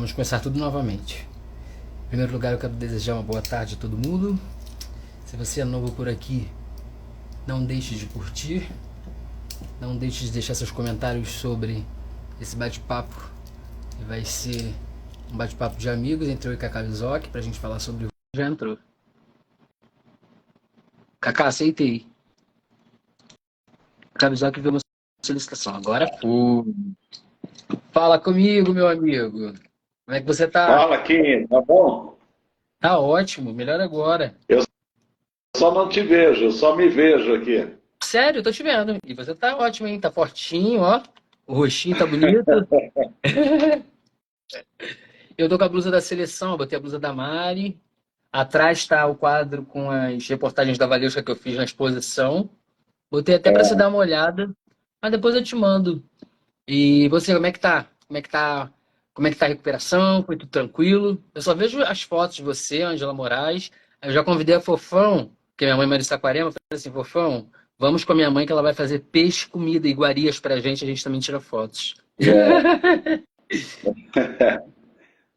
Vamos começar tudo novamente. Em primeiro lugar, eu quero desejar uma boa tarde a todo mundo. Se você é novo por aqui, não deixe de curtir. Não deixe de deixar seus comentários sobre esse bate-papo. Que vai ser um bate-papo de amigos entre eu e Kaká Lizoc, pra gente falar sobre o... Já entrou. Kaká, aceitei. Kaká Lizoc viu uma solicitação. Agora foi. Fala comigo, meu amigo. Como é que você tá? Fala, Kim, tá bom? Tá ótimo, melhor agora. Eu só não te vejo, eu só me vejo aqui. Sério, eu tô te vendo. E você tá ótimo, hein? Tá fortinho, ó. O rostinho tá bonito. Eu tô com a blusa da seleção, eu botei a blusa da Mari. Atrás tá o quadro com as reportagens da Valeuxa que eu fiz na exposição. Botei até pra você dar uma olhada, mas depois eu te mando. E você, como é que tá? Como é que tá? Como é que tá a recuperação? Foi tudo tranquilo? Eu só vejo as fotos de você, Angela Moraes. Eu já convidei a Fofão, que é minha mãe mora em Saquarema, eu falei assim, Fofão, vamos com a minha mãe que ela vai fazer peixe, comida e iguarias pra gente, a gente também tira fotos. É,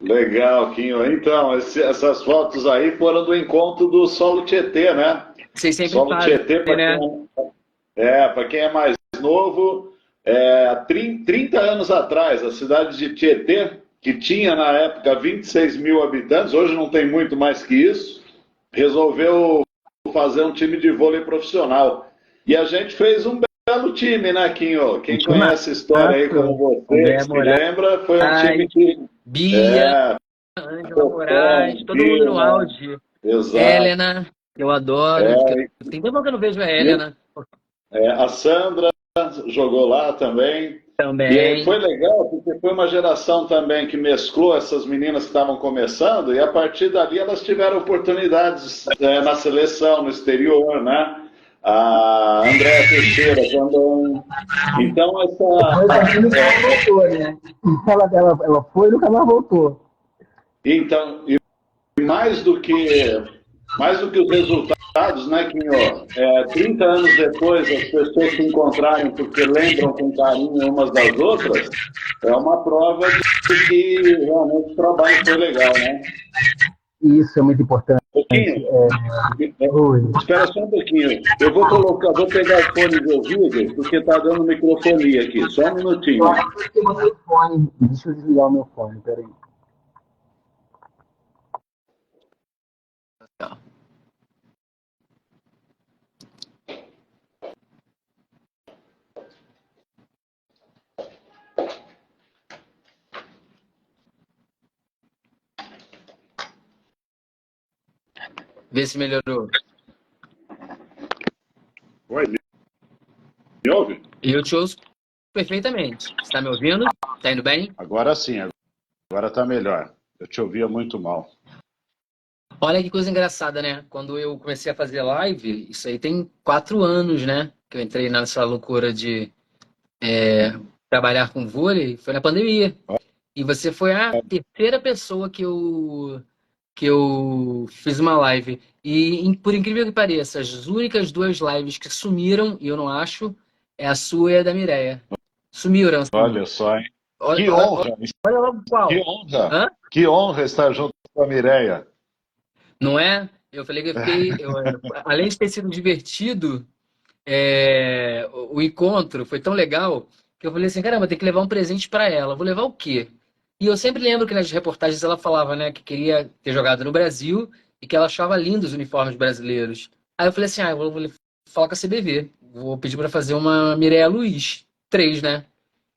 legal, Quinho. Então, essas fotos aí foram do encontro do Solo Tietê, né? Vocês sempre Solo fazem, Tietê, né? para quem é mais novo, 30 anos atrás, a cidade de Tietê, que tinha na época 26 mil habitantes, hoje não tem muito mais que isso, resolveu fazer um time de vôlei profissional. E a gente fez um belo time, né, Quinho? Quem Time conhece a história aí como você, André se Moraes, lembra, foi um time que. Bia, É, Ângela Moraes, Fofão, todo mundo no Pina, auge. exato. Helena, eu adoro. É, Tem tempo que eu não vejo a e, Helena a Sandra jogou lá também. E aí também. foi legal, porque foi uma geração também que mesclou essas meninas que estavam começando, e a partir dali elas tiveram oportunidades na seleção, no exterior, né? A Andréa Teixeira também. Então, Foi também nunca mais voltou, né? Ela foi e nunca mais voltou. e mais do que os resultados, né, Quinho? 30 anos depois, as pessoas se encontrarem porque lembram com carinho umas das outras, é uma prova de que realmente o trabalho foi legal, né? Isso é muito importante. Pouquinho, Oi. espera só um pouquinho. Vou pegar o fone de ouvido, porque está dando microfonia aqui. Só um Eu minutinho. acho que eu botei o fone. Deixa eu desligar o meu fone, peraí. Vê se melhorou. Oi, me ouve? E eu te ouço perfeitamente. Você tá me ouvindo? Tá indo bem? Agora sim, agora está melhor. Eu te ouvia muito mal. Olha que coisa engraçada, né? Quando eu comecei a fazer live, isso aí tem 4 anos, né? Que eu entrei nessa loucura de trabalhar com vôlei, foi na pandemia. E você foi a terceira pessoa que eu fiz uma live. E, por incrível que pareça, as únicas duas lives que sumiram, e eu não acho, é a sua e a da Mireia. Sumiram, assim. Olha só, hein? Olha, Que olha, honra, olha logo que qual. honra, Hã? que honra estar junto com a Mireia. Não é? Eu falei que eu fiquei. Além de ter sido divertido, o encontro foi tão legal que eu falei assim: caramba, tem que levar um presente para ela. Vou levar o quê? E eu sempre lembro que nas reportagens ela falava, né, que queria ter jogado no Brasil e que ela achava lindos os uniformes brasileiros. Aí eu falei assim: vou falar com a CBV. Vou pedir para fazer uma Mireia Luiz. Três, né?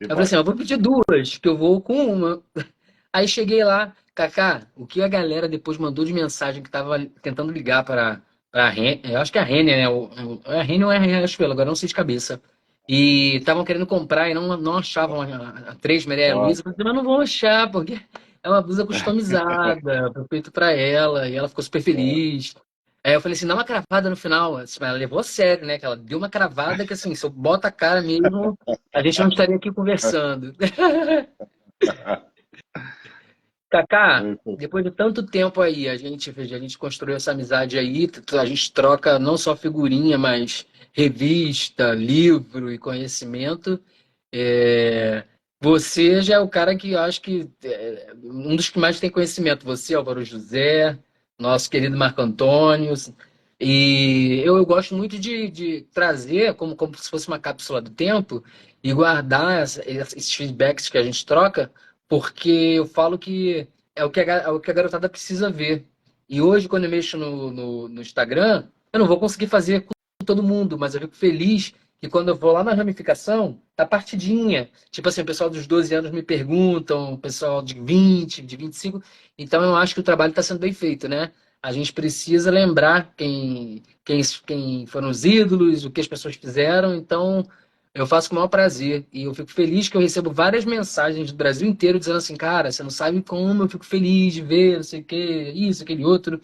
Aí Que eu falei assim: bacana. eu vou pedir duas, que eu vou com uma. Aí cheguei lá, Kaká, o que a galera depois mandou de mensagem que tava tentando ligar para a Renner, eu acho que é a Renner, né? É a Renner ou é a Riachuelo, agora eu não sei de cabeça. E estavam querendo comprar e não achavam a 3 Maria Ó, Luísa. Eu falei, mas não vão achar, porque é uma blusa customizada, foi feito para ela, e ela ficou super feliz. Aí eu falei assim, dá uma cravada no final. Assim, ela levou a sério, né? Que ela deu uma cravada que, assim, se eu bota a cara mesmo, a gente não estaria aqui conversando. Kaká, muito depois de tanto tempo aí, a gente construiu essa amizade aí, a gente troca não só figurinha, mas revista, livro e conhecimento. É, Você já é o cara que eu acho que um dos que mais tem conhecimento. Você, Álvaro José, nosso querido Marco Antônio. E eu gosto muito de trazer como se fosse uma cápsula do tempo e guardar esses feedbacks que a gente troca, porque eu falo que é o que a garotada precisa ver. E hoje, quando eu mexo no Instagram, eu não vou conseguir fazer com todo mundo, mas eu fico feliz que quando eu vou lá na ramificação, tá partidinha. Tipo assim, o pessoal dos 12 anos me perguntam, o pessoal de 20, de 25. Então eu acho que o trabalho está sendo bem feito, né? A gente precisa lembrar quem foram os ídolos, o que as pessoas fizeram. Então eu faço com o maior prazer. E eu fico feliz que eu recebo várias mensagens do Brasil inteiro dizendo assim, cara, você não sabe como eu fico feliz de ver, não sei o que, isso, aquele outro.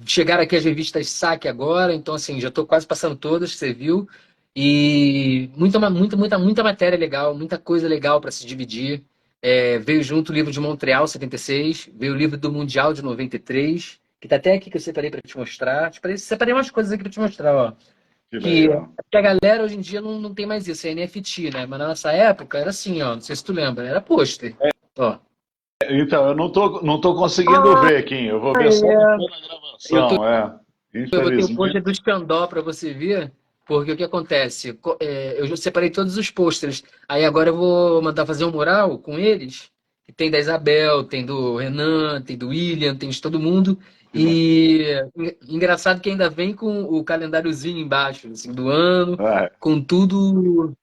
Chegaram aqui as revistas Saque agora, então assim, já estou quase passando todas, você viu. E muita matéria legal, muita coisa legal para se dividir. Veio junto o livro de Montreal 76, veio o livro do Mundial de 93, que tá até aqui que eu separei para te mostrar. Separei umas coisas aqui para te mostrar, ó. Que Que, legal. que a galera hoje em dia não tem mais isso, é NFT, né? Mas na nossa época era assim, ó, não sei se tu lembra, era pôster. Ó. Então, eu não tô conseguindo ver, Kim. Eu vou ver só depois da Eu tô gravação, Eu botei o Infelizmente. pôster do Xandó para você ver, porque o que acontece? Eu já separei todos os pôsteres. Aí agora eu vou mandar fazer um mural com eles, que tem da Isabel, tem do Renan, tem do William, tem de todo mundo. E engraçado que ainda vem com o calendáriozinho embaixo, assim, do ano, É, com tudo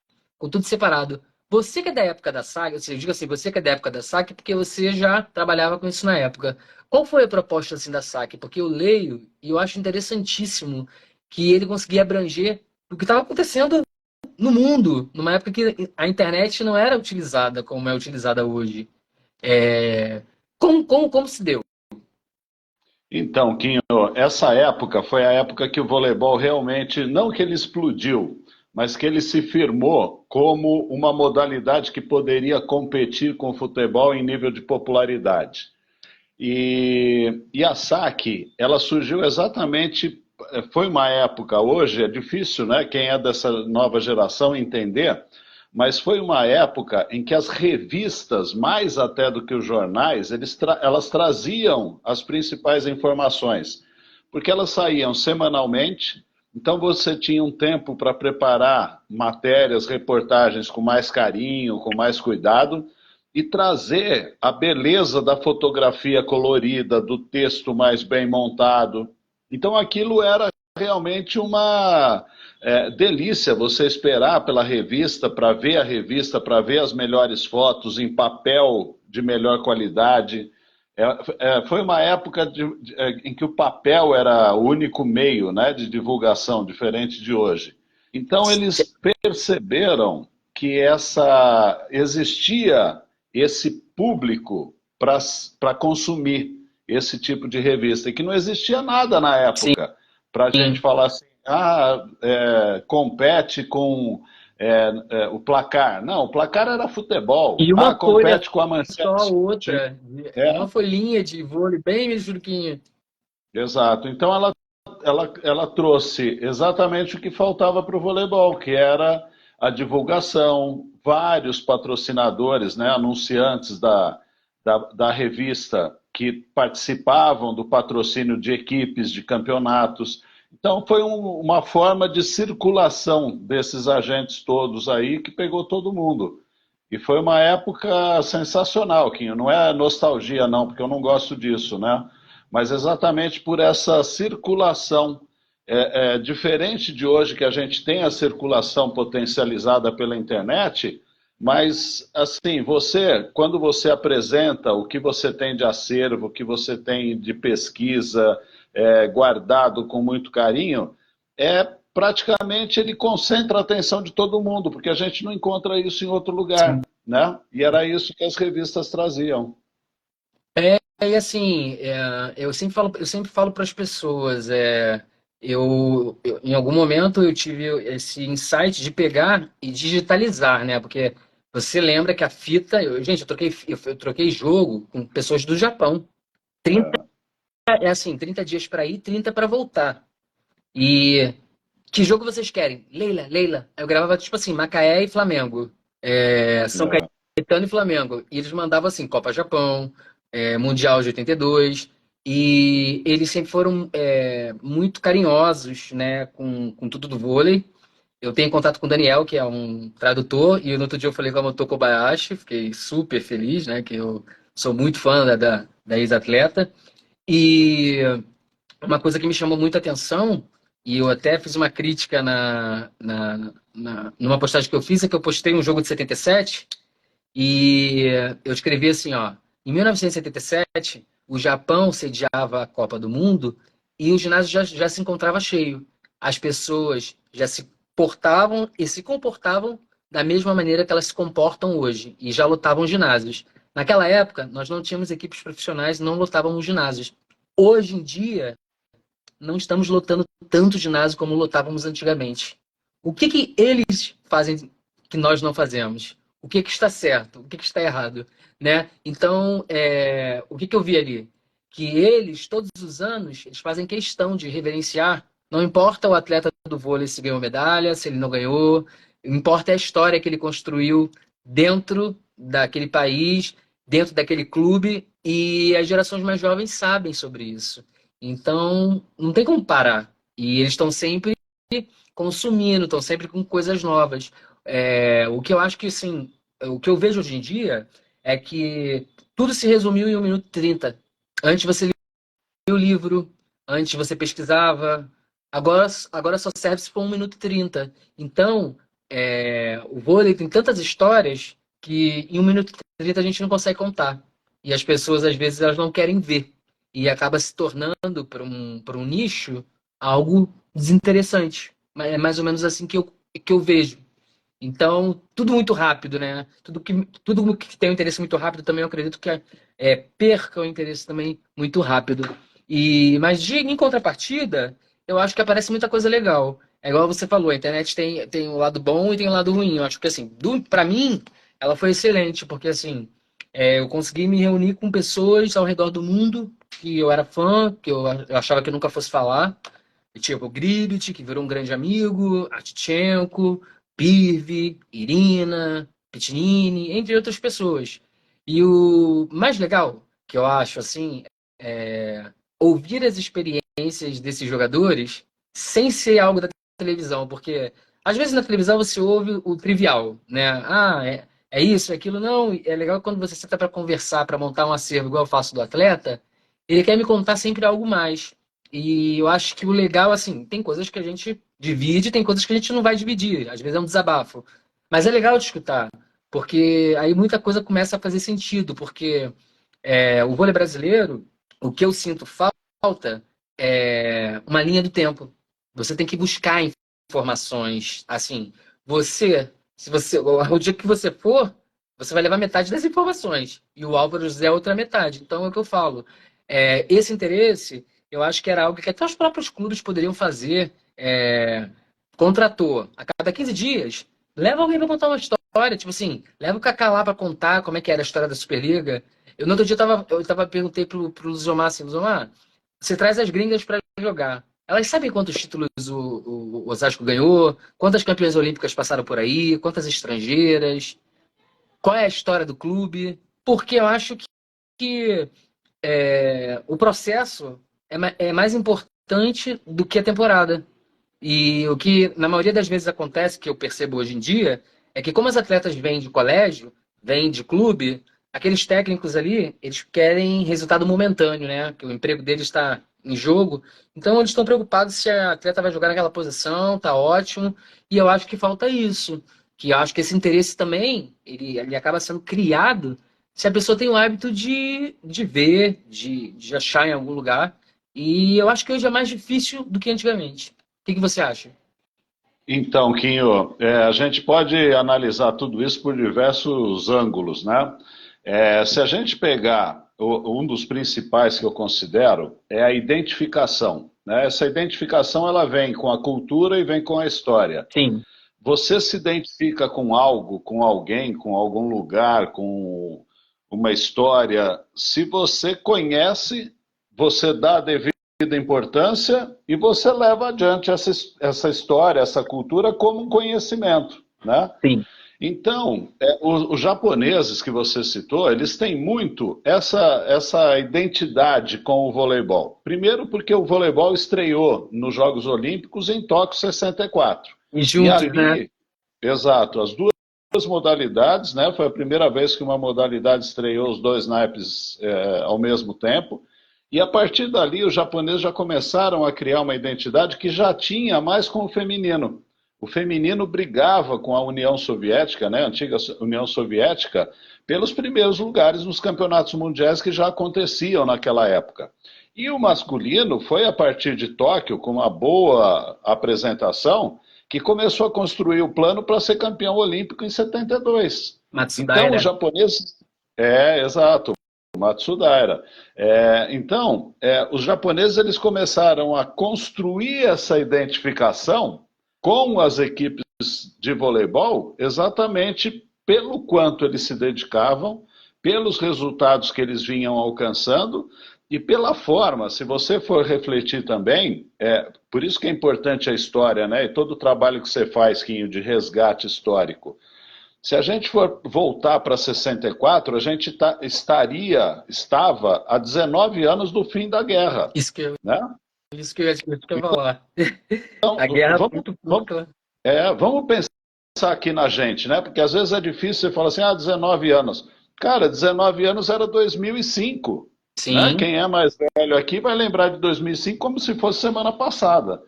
separado. Você que é da época da SAC, eu digo assim, você que é da época da SAC, porque você já trabalhava com isso na época. Qual foi a proposta assim da SAC? Porque eu leio e eu acho interessantíssimo que ele conseguia abranger o que estava acontecendo no mundo, numa época que a internet não era utilizada como é utilizada hoje. É... Como se deu? Então, Quinho, essa época foi a época que o voleibol realmente, não que ele explodiu, mas que ele se firmou como uma modalidade que poderia competir com o futebol em nível de popularidade. E a SAC, ela surgiu exatamente, foi uma época, hoje é difícil, né, quem é dessa nova geração entender, mas foi uma época em que as revistas, mais até do que os jornais, elas traziam as principais informações, porque elas saíam semanalmente, então você tinha um tempo para preparar matérias, reportagens com mais carinho, com mais cuidado, e trazer a beleza da fotografia colorida, do texto mais bem montado. Então aquilo era realmente uma delícia você esperar pela revista, para ver a revista, para ver as melhores fotos em papel de melhor qualidade. Foi uma época em que o papel era o único meio, né, de divulgação, diferente de hoje. Então eles perceberam que existia esse público para consumir esse tipo de revista, e que não existia nada na Sim. época para a gente falar assim, compete com o placar. Não, o placar era futebol. E uma folha Compete com a só, manchete. outra. É, Uma folhinha de vôlei bem michuruquinha. exato. Então ela trouxe exatamente o que faltava para o voleibol, que era a divulgação, vários patrocinadores, né, anunciantes da revista que participavam do patrocínio de equipes, de campeonatos. Então foi uma forma de circulação desses agentes todos aí que pegou todo mundo. E foi uma época sensacional, Quinho. Não é nostalgia, não, porque eu não gosto disso, né? Mas exatamente por essa circulação. Diferente de hoje, que a gente tem a circulação potencializada pela internet, mas, assim, quando você apresenta o que você tem de acervo, o que você tem de pesquisa, guardado com muito carinho, praticamente ele concentra a atenção de todo mundo, porque a gente não encontra isso em outro lugar, né? E era isso que as revistas traziam. E assim, eu sempre falo para as pessoas, em algum momento eu tive esse insight de pegar e digitalizar, né? Porque você lembra que a fita, gente, eu troquei jogo com pessoas do Japão. 30, é assim, 30 dias para ir, 30 para voltar. E que jogo vocês querem? Leila, Leila. Eu gravava tipo assim, Macaé e Flamengo. São É, Caetano e Flamengo. E eles mandavam assim, Copa Japão, Mundial de 82, e eles sempre foram muito carinhosos, né, com tudo do vôlei. Eu tenho contato com o Daniel, que é um tradutor, e no outro dia eu falei com a Moto Kobayashi, fiquei super feliz, né, que eu sou muito fã da ex-atleta. E uma coisa que me chamou muita atenção, e eu até fiz uma crítica numa postagem que eu fiz, é que eu postei um jogo de 77, e eu escrevi assim, ó, em 1977, o Japão sediava a Copa do Mundo e o ginásio já se encontrava cheio. As pessoas já se portavam e se comportavam da mesma maneira que elas se comportam hoje e já lotavam ginásios. Naquela época, nós não tínhamos equipes profissionais, não lotávamos ginásios. Hoje em dia, não estamos lotando tanto ginásio como lotávamos antigamente. O que que eles fazem que nós não fazemos? O que que está certo? O que que está errado? Né? Então, o que que eu vi ali? Que eles, todos os anos, eles fazem questão de reverenciar. Não importa o atleta do vôlei se ganhou medalha, se ele não ganhou, importa a história que ele construiu dentro daquele país, dentro daquele clube, e as gerações mais jovens sabem sobre isso. Então, não tem como parar. E eles estão sempre consumindo, estão sempre com coisas novas. O que eu acho que, assim, o que eu vejo hoje em dia é que tudo se resumiu em 1 minuto e 30. Antes você lia o livro, antes você pesquisava, agora só serve se for 1 minuto e 30. Então, o vôlei tem tantas histórias que em 1 minuto e 30 a gente não consegue contar. E as pessoas, às vezes, elas não querem ver. E acaba se tornando, para um nicho, algo desinteressante. É mais ou menos assim que eu vejo. Então, tudo muito rápido, né? Tudo que tem um interesse muito rápido também, eu acredito que perca o interesse também muito rápido. Mas em contrapartida, eu acho que aparece muita coisa legal. É igual você falou, a internet tem o lado bom e tem o lado ruim. Eu acho que, assim, para mim, ela foi excelente, porque, assim, eu consegui me reunir com pessoas ao redor do mundo que eu era fã, que eu achava que eu nunca fosse falar. Tipo, o Gribit, que virou um grande amigo, Artichenko, Pirvi, Irina, Pitnini, entre outras pessoas. E o mais legal que eu acho, assim, é ouvir as experiências desses jogadores sem ser algo da televisão, porque às vezes na televisão você ouve o trivial, né? Ah, é isso, é aquilo. Não, é legal quando você senta para conversar, para montar um acervo, igual eu faço do atleta, ele quer me contar sempre algo mais. E eu acho que o legal, assim, tem coisas que a gente divide, tem coisas que a gente não vai dividir. Às vezes é um desabafo. Mas é legal de escutar, porque aí muita coisa começa a fazer sentido, porque o vôlei brasileiro, o que eu sinto falta é uma linha do tempo. Você tem que buscar informações, assim, se você, o dia que você for, você vai levar metade das informações, e o Álvaro José é a outra metade. Então é o que eu falo. Esse interesse, eu acho que era algo que até os próprios clubes poderiam fazer. Contratou a cada 15 dias, leva alguém para contar uma história, tipo assim, leva o Kaká lá para contar como é que era a história da Superliga. No outro dia perguntei pro Luzomar assim, Luzomar, você traz as gringas para jogar. Elas sabem quantos títulos o Osasco ganhou, quantas campeãs olímpicas passaram por aí, quantas estrangeiras, qual é a história do clube, porque eu acho que o processo é mais importante do que a temporada. E o que na maioria das vezes acontece, que eu percebo hoje em dia, é que como as atletas vêm de colégio, vêm de clube, aqueles técnicos ali, eles querem resultado momentâneo, né? Que o emprego deles está em jogo. Então eles estão preocupados se a atleta vai jogar naquela posição, tá ótimo. E eu acho que falta isso. Que eu acho que esse interesse também, ele acaba sendo criado se a pessoa tem o hábito de ver, de achar em algum lugar. E eu acho que hoje é mais difícil do que antigamente. O que você acha? Então, Quinho, a gente pode analisar tudo isso por diversos ângulos, né? Se a gente pegar um dos principais que eu considero é a identificação, né? Essa identificação ela vem com a cultura e vem com a história. Sim, Você se identifica com algo, com alguém, com algum lugar, com uma história. Se você conhece, você dá a devida importância e você leva adiante essa história, essa cultura como um conhecimento, né? sim. Então, os japoneses que você citou, eles têm muito essa identidade com o voleibol. Primeiro porque o voleibol estreou nos Jogos Olímpicos em Tóquio 64. E E juntos, né? ali, exato, as duas modalidades, né? Foi a primeira vez que uma modalidade estreou os dois naipes ao mesmo tempo. E a partir dali, os japoneses já começaram a criar uma identidade que já tinha mais com o feminino. O feminino brigava com a União Soviética, né, a antiga União Soviética, pelos primeiros lugares nos campeonatos mundiais que já aconteciam naquela época. E o masculino foi a partir de Tóquio, com uma boa apresentação, que começou a construir o plano para ser campeão olímpico em 72. Então, Matsudaira. os japoneses. Exato. Matsudaira. Então, os japoneses eles começaram a construir essa identificação com as equipes de voleibol exatamente pelo quanto eles se dedicavam, pelos resultados que eles vinham alcançando e pela forma, se você for refletir também, por isso que é importante a história, né? E todo o trabalho que você faz, Quinho, de resgate histórico. Se a gente for voltar para 64, a gente estava há 19 anos do fim da guerra. Isso que eu, Né? isso que eu ia falar. Então, A guerra vamos, muito vamos, curta. vamos pensar aqui na gente, né? Porque às vezes é difícil você falar assim, 19 anos. Cara, 19 anos era 2005. Né? Sim. Quem é mais velho aqui vai lembrar de 2005 como se fosse semana passada.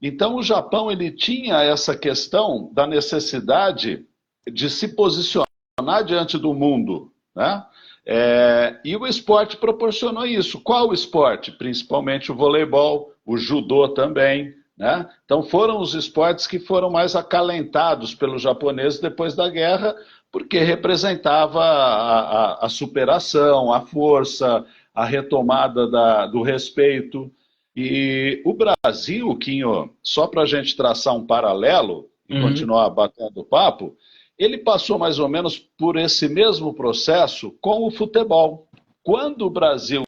Então, o Japão ele tinha essa questão da necessidade de se posicionar diante do mundo, né? E o esporte proporcionou isso. Qual o esporte? Principalmente o voleibol, o judô também, né? Então foram os esportes que foram mais acalentados pelos japoneses depois da guerra, porque representava a superação, a força, a retomada do respeito. E o Brasil, Quinho, só para a gente traçar um paralelo e Uhum. continuar batendo papo, ele passou mais ou menos por esse mesmo processo com o futebol. Quando o Brasil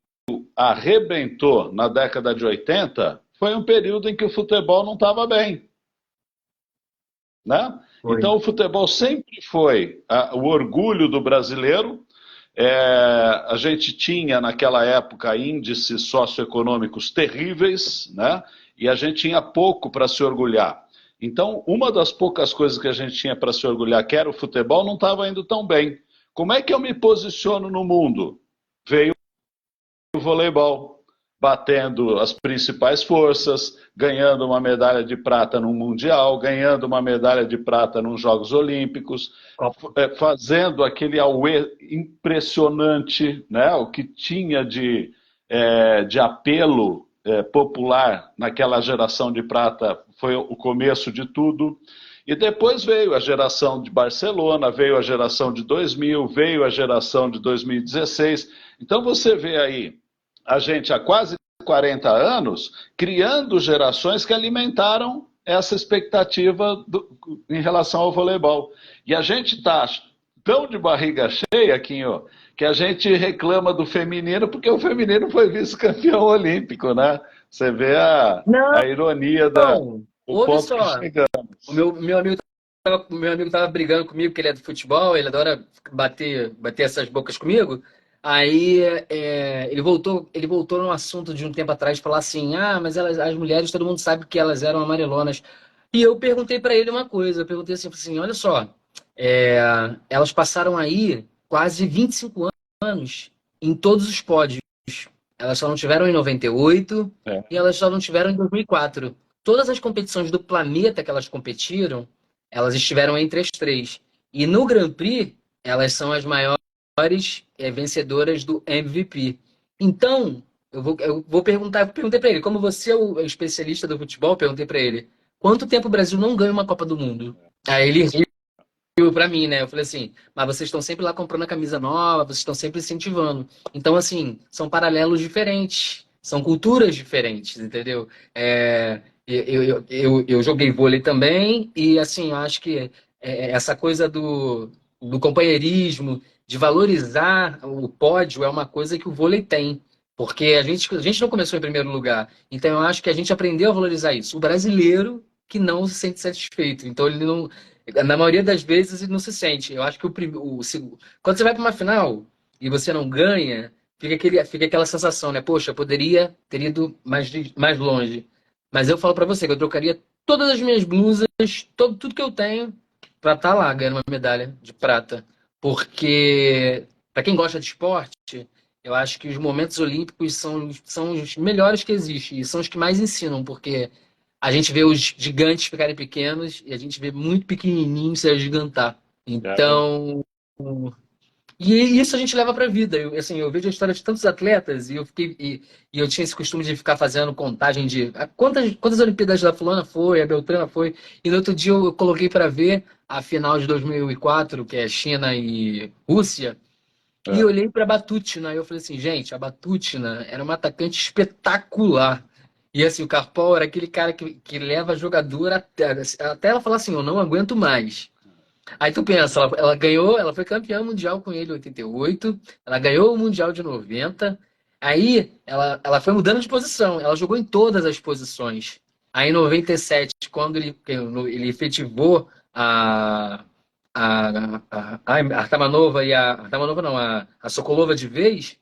arrebentou na década de 80, foi um período em que o futebol não estava bem. Né? Foi. Então o futebol sempre foi o orgulho do brasileiro. A gente tinha naquela época índices socioeconômicos terríveis, né? E a gente tinha pouco para se orgulhar. Então, uma das poucas coisas que a gente tinha para se orgulhar, que era o futebol, não estava indo tão bem. Como é que eu me posiciono no mundo? Veio o voleibol, batendo as principais forças, ganhando uma medalha de prata no Mundial, ganhando uma medalha de prata nos Jogos Olímpicos, fazendo aquele auê impressionante, né? O que tinha de apelo popular naquela geração de prata foi o começo de tudo. E depois veio a geração de Barcelona, veio a geração de 2000, veio a geração de 2016. Então você vê aí a gente há quase 40 anos criando gerações que alimentaram essa expectativa em relação ao voleibol. E a gente está tão de barriga cheia, Quinho, que a gente reclama do feminino porque o feminino foi vice-campeão olímpico, né? Você vê a ironia do ouve ponto só. que chegamos. O meu amigo tava brigando comigo, que ele é do futebol, ele adora bater essas bocas comigo. Aí ele voltou num assunto de um tempo atrás, falar assim, mas as mulheres, todo mundo sabe que elas eram amarelonas. E eu perguntei para ele uma coisa, eu perguntei assim, olha só, elas passaram aí quase 25 anos em todos os pódios. Elas só não tiveram em 98 e elas só não tiveram em 2004. Todas as competições do planeta que elas competiram, elas estiveram entre as três. E no Grand Prix, elas são as maiores vencedoras do MVP. Então, eu vou perguntei para ele, como você é o especialista do futebol, perguntei para ele, quanto tempo o Brasil não ganha uma Copa do Mundo? Aí ele riu para mim, né? Eu falei assim, mas vocês estão sempre lá comprando a camisa nova, vocês estão sempre incentivando. Então, assim, são paralelos diferentes, são culturas diferentes, entendeu? Eu joguei vôlei também e, assim, eu acho que essa coisa do companheirismo, de valorizar o pódio é uma coisa que o vôlei tem. Porque a gente não começou em primeiro lugar. Então eu acho que a gente aprendeu a valorizar isso. O brasileiro que não se sente satisfeito. Então ele não. Na maioria das vezes não se sente. Eu acho que quando você vai para uma final e você não ganha, fica aquela sensação, né? Poxa, poderia ter ido mais longe. Mas eu falo para você que eu trocaria todas as minhas blusas, tudo que eu tenho, para estar lá ganhando uma medalha de prata. Porque, para quem gosta de esporte, eu acho que os momentos olímpicos são os melhores que existem e são os que mais ensinam, porque a gente vê os gigantes ficarem pequenos e a gente vê muito pequenininho se agigantar. É. Então, e isso a gente leva para a vida. Eu vejo a história de tantos atletas e eu tinha esse costume de ficar fazendo contagem de quantas Olimpíadas da fulana foi, a Beltrana foi. E no outro dia eu coloquei para ver a final de 2004, que é China e Rússia. E eu É. olhei para a Batutina e eu falei assim, gente, a Batutina era uma atacante espetacular. E assim, o Karpol era aquele cara que leva a jogadora até ela falar assim, eu não aguento mais. Aí tu pensa, ela ganhou, ela foi campeã mundial com ele em 88, ela ganhou o Mundial de 90, aí ela foi mudando de posição, ela jogou em todas as posições. Aí em 97, quando ele efetivou a Artamanova a Artamanova não, a Sokolova de vez,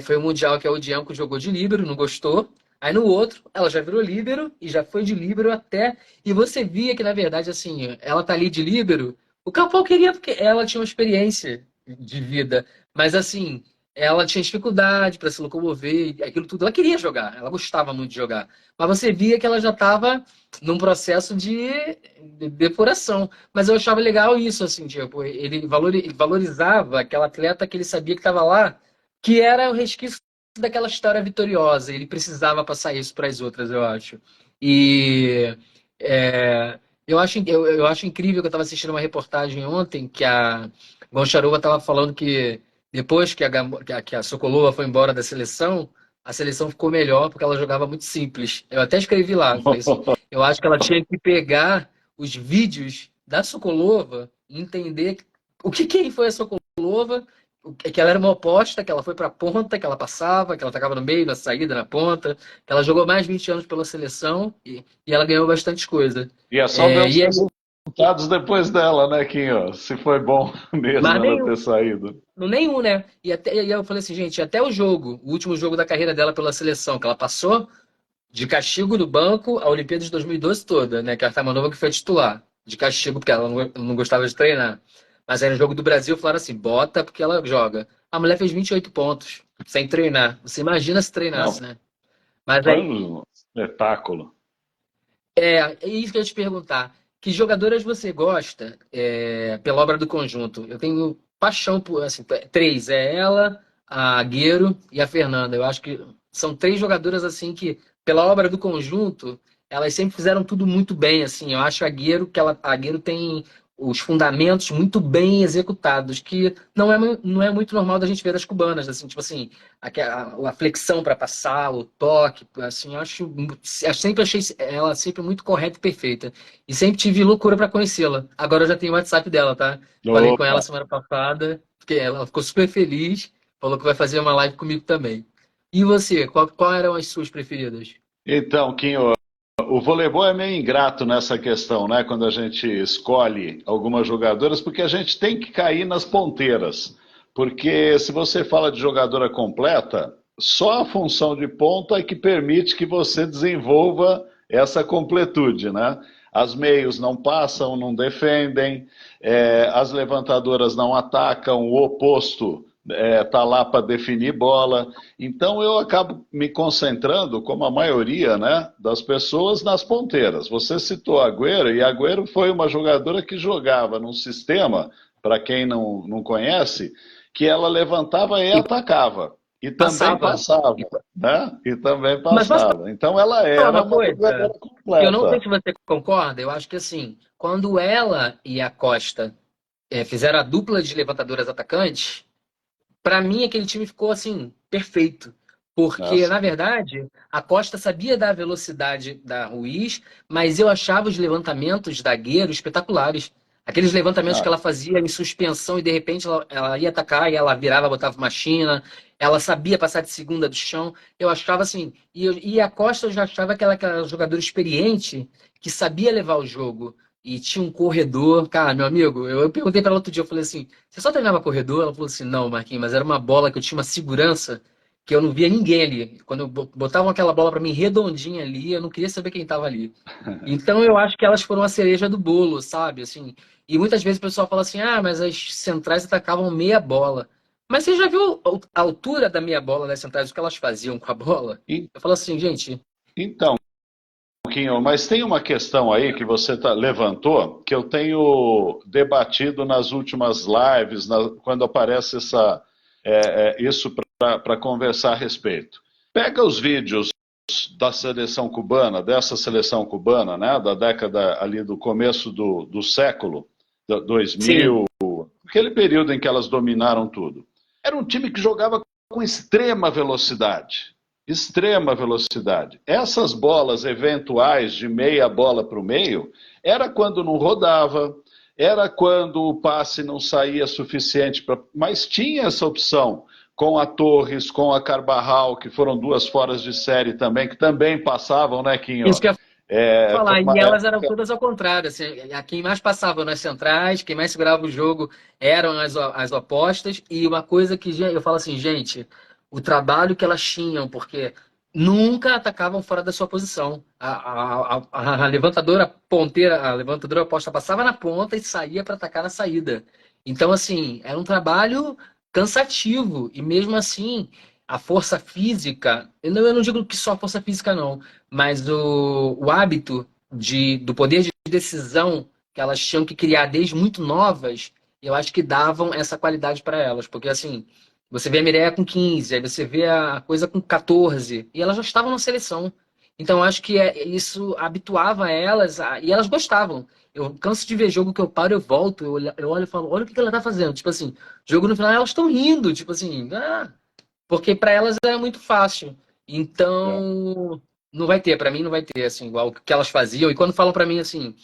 foi o Mundial que a Odianko jogou de líbero, não gostou. Aí no outro, ela já virou líbero e já foi de líbero até. E você via que, na verdade, assim, ela tá ali de líbero. O Capão queria, porque ela tinha uma experiência de vida. Mas, assim, ela tinha dificuldade para se locomover, e aquilo tudo. Ela queria jogar, ela gostava muito de jogar. Mas você via que ela já estava num processo de depuração. Mas eu achava legal isso, assim, tipo, ele valorizava aquela atleta que ele sabia que estava lá que era o resquício daquela história vitoriosa. Ele precisava passar isso para as outras, eu acho. E eu acho incrível que eu estava assistindo uma reportagem ontem que a Goncharova estava falando que depois que a Sokolova foi embora da seleção, a seleção ficou melhor porque ela jogava muito simples. Eu até escrevi lá, eu falei assim, eu acho que ela tinha que pegar os vídeos da Sokolova e entender quem foi a Sokolova, que ela era uma oposta, que ela foi para a ponta, que ela passava, que ela atacava no meio, na saída, na ponta, que ela jogou mais de 20 anos pela seleção e ela ganhou bastante coisa. E é só ver É, os e aí, resultados depois dela, né, Quinho? Se foi bom mesmo mas ela ter saído. nenhum, né? E eu falei assim, gente, até o último jogo da carreira dela pela seleção, que ela passou de castigo no banco a Olimpíada de 2012 toda, né? Que a Artamanova que foi titular, de castigo, porque ela não gostava de treinar. Mas aí no jogo do Brasil falaram assim, bota porque ela joga. A mulher fez 28 pontos, sem treinar. Você imagina se treinasse, Não, né? Mas foi aí, um espetáculo. é isso que eu ia te perguntar. Que jogadoras você gosta pela obra do conjunto? Eu tenho paixão por, assim, três. É ela, a Agüero e a Fernanda. Eu acho que são três jogadoras, assim, que pela obra do conjunto, elas sempre fizeram tudo muito bem, assim. Eu acho a Agüero a Agüero tem os fundamentos muito bem executados, que não é muito normal da gente ver das cubanas, assim, tipo assim, a flexão para passar, o toque, assim, eu sempre achei ela sempre muito correta e perfeita. E sempre tive loucura para conhecê-la. Agora eu já tenho o WhatsApp dela, tá? Falei com ela Opa. semana passada, porque ela ficou super feliz, falou que vai fazer uma live comigo também. E você, qual eram as suas preferidas? Então, Quinho, o voleibol é meio ingrato nessa questão, né? Quando a gente escolhe algumas jogadoras, porque a gente tem que cair nas ponteiras. Porque se você fala de jogadora completa, só a função de ponta é que permite que você desenvolva essa completude, né? As meios não passam, não defendem, as levantadoras não atacam, o oposto está lá para definir bola. Então eu acabo me concentrando, como a maioria, né, das pessoas, nas ponteiras. Você citou a Agüero, e a Agüero foi uma jogadora que jogava num sistema, para quem não conhece, que ela levantava e E atacava. E também passava. passava, né? E também Mas posso passava. Então ela falar era uma uma coisa? jogadora Eu não sei completa. se você concorda, eu acho que assim, quando ela e a Costa fizeram a dupla de levantadoras atacantes, para mim aquele time ficou assim, perfeito. Porque, Nossa. na verdade, a Costa sabia da velocidade da Ruiz, mas eu achava os levantamentos da Guerreiro espetaculares. Aqueles levantamentos que Ah, ela fazia em suspensão e de repente ela ia atacar e ela virava, botava uma china, ela sabia passar de segunda do chão. Eu achava assim. E a Costa eu já achava que ela era aquela jogadora experiente que sabia levar o jogo. e tinha um corredor. Cara, meu amigo, eu perguntei pra ela outro dia, eu falei assim, você só treinava corredor? Ela falou assim, não, Marquinhos, mas era uma bola que eu tinha uma segurança que eu não via ninguém ali. Quando botavam aquela bola pra mim redondinha ali, eu não queria saber quem tava ali. Então eu acho que elas foram a cereja do bolo, sabe? Assim, e muitas vezes o pessoal fala assim, ah, mas as centrais atacavam meia bola. Mas você já viu a altura da meia bola das centrais, o que elas faziam com a bola? E- Eu falo assim, gente, Então, Quinho, mas tem uma questão aí que você levantou que eu tenho debatido nas últimas lives, quando aparece isso para conversar a respeito. Pega os vídeos da seleção cubana, dessa seleção cubana, né, da década ali do começo do século, sim, 2000, aquele período em que elas dominaram tudo. Era um time que jogava com extrema velocidade. Extrema velocidade. Essas bolas eventuais de meia bola para o meio, era quando não rodava, era quando o passe não saía suficiente para. Mas tinha essa opção com a Torres, com a Carvajal, que foram duas foras de série também, que também passavam, né, isso Quinho? que eu ia Foi falar. uma E elas eram época. todas ao contrário. Assim, a quem mais passava nas centrais, quem mais segurava o jogo eram as opostas. E uma coisa que eu falo assim, gente, o trabalho que elas tinham, porque nunca atacavam fora da sua posição. A levantadora ponteira, a levantadora oposta passava na ponta e saía para atacar na saída. Então, assim, era um trabalho cansativo. E mesmo assim, a força física, eu não digo que só a força física, não, mas o hábito do poder de decisão que elas tinham que criar desde muito novas, eu acho que davam essa qualidade para elas. Porque, assim, você vê a Mireia com 15, aí você vê a coisa com 14, e elas já estavam na seleção. Então, eu acho que isso habituava elas, e elas gostavam. Eu canso de ver jogo que eu paro, eu volto, eu olho e falo, olha o que ela tá fazendo. Tipo assim, jogo no final, elas estão rindo, tipo assim, porque para elas era muito fácil. É. Então, não vai ter, para mim não vai ter, assim, igual o que elas faziam. E quando falam para mim assim,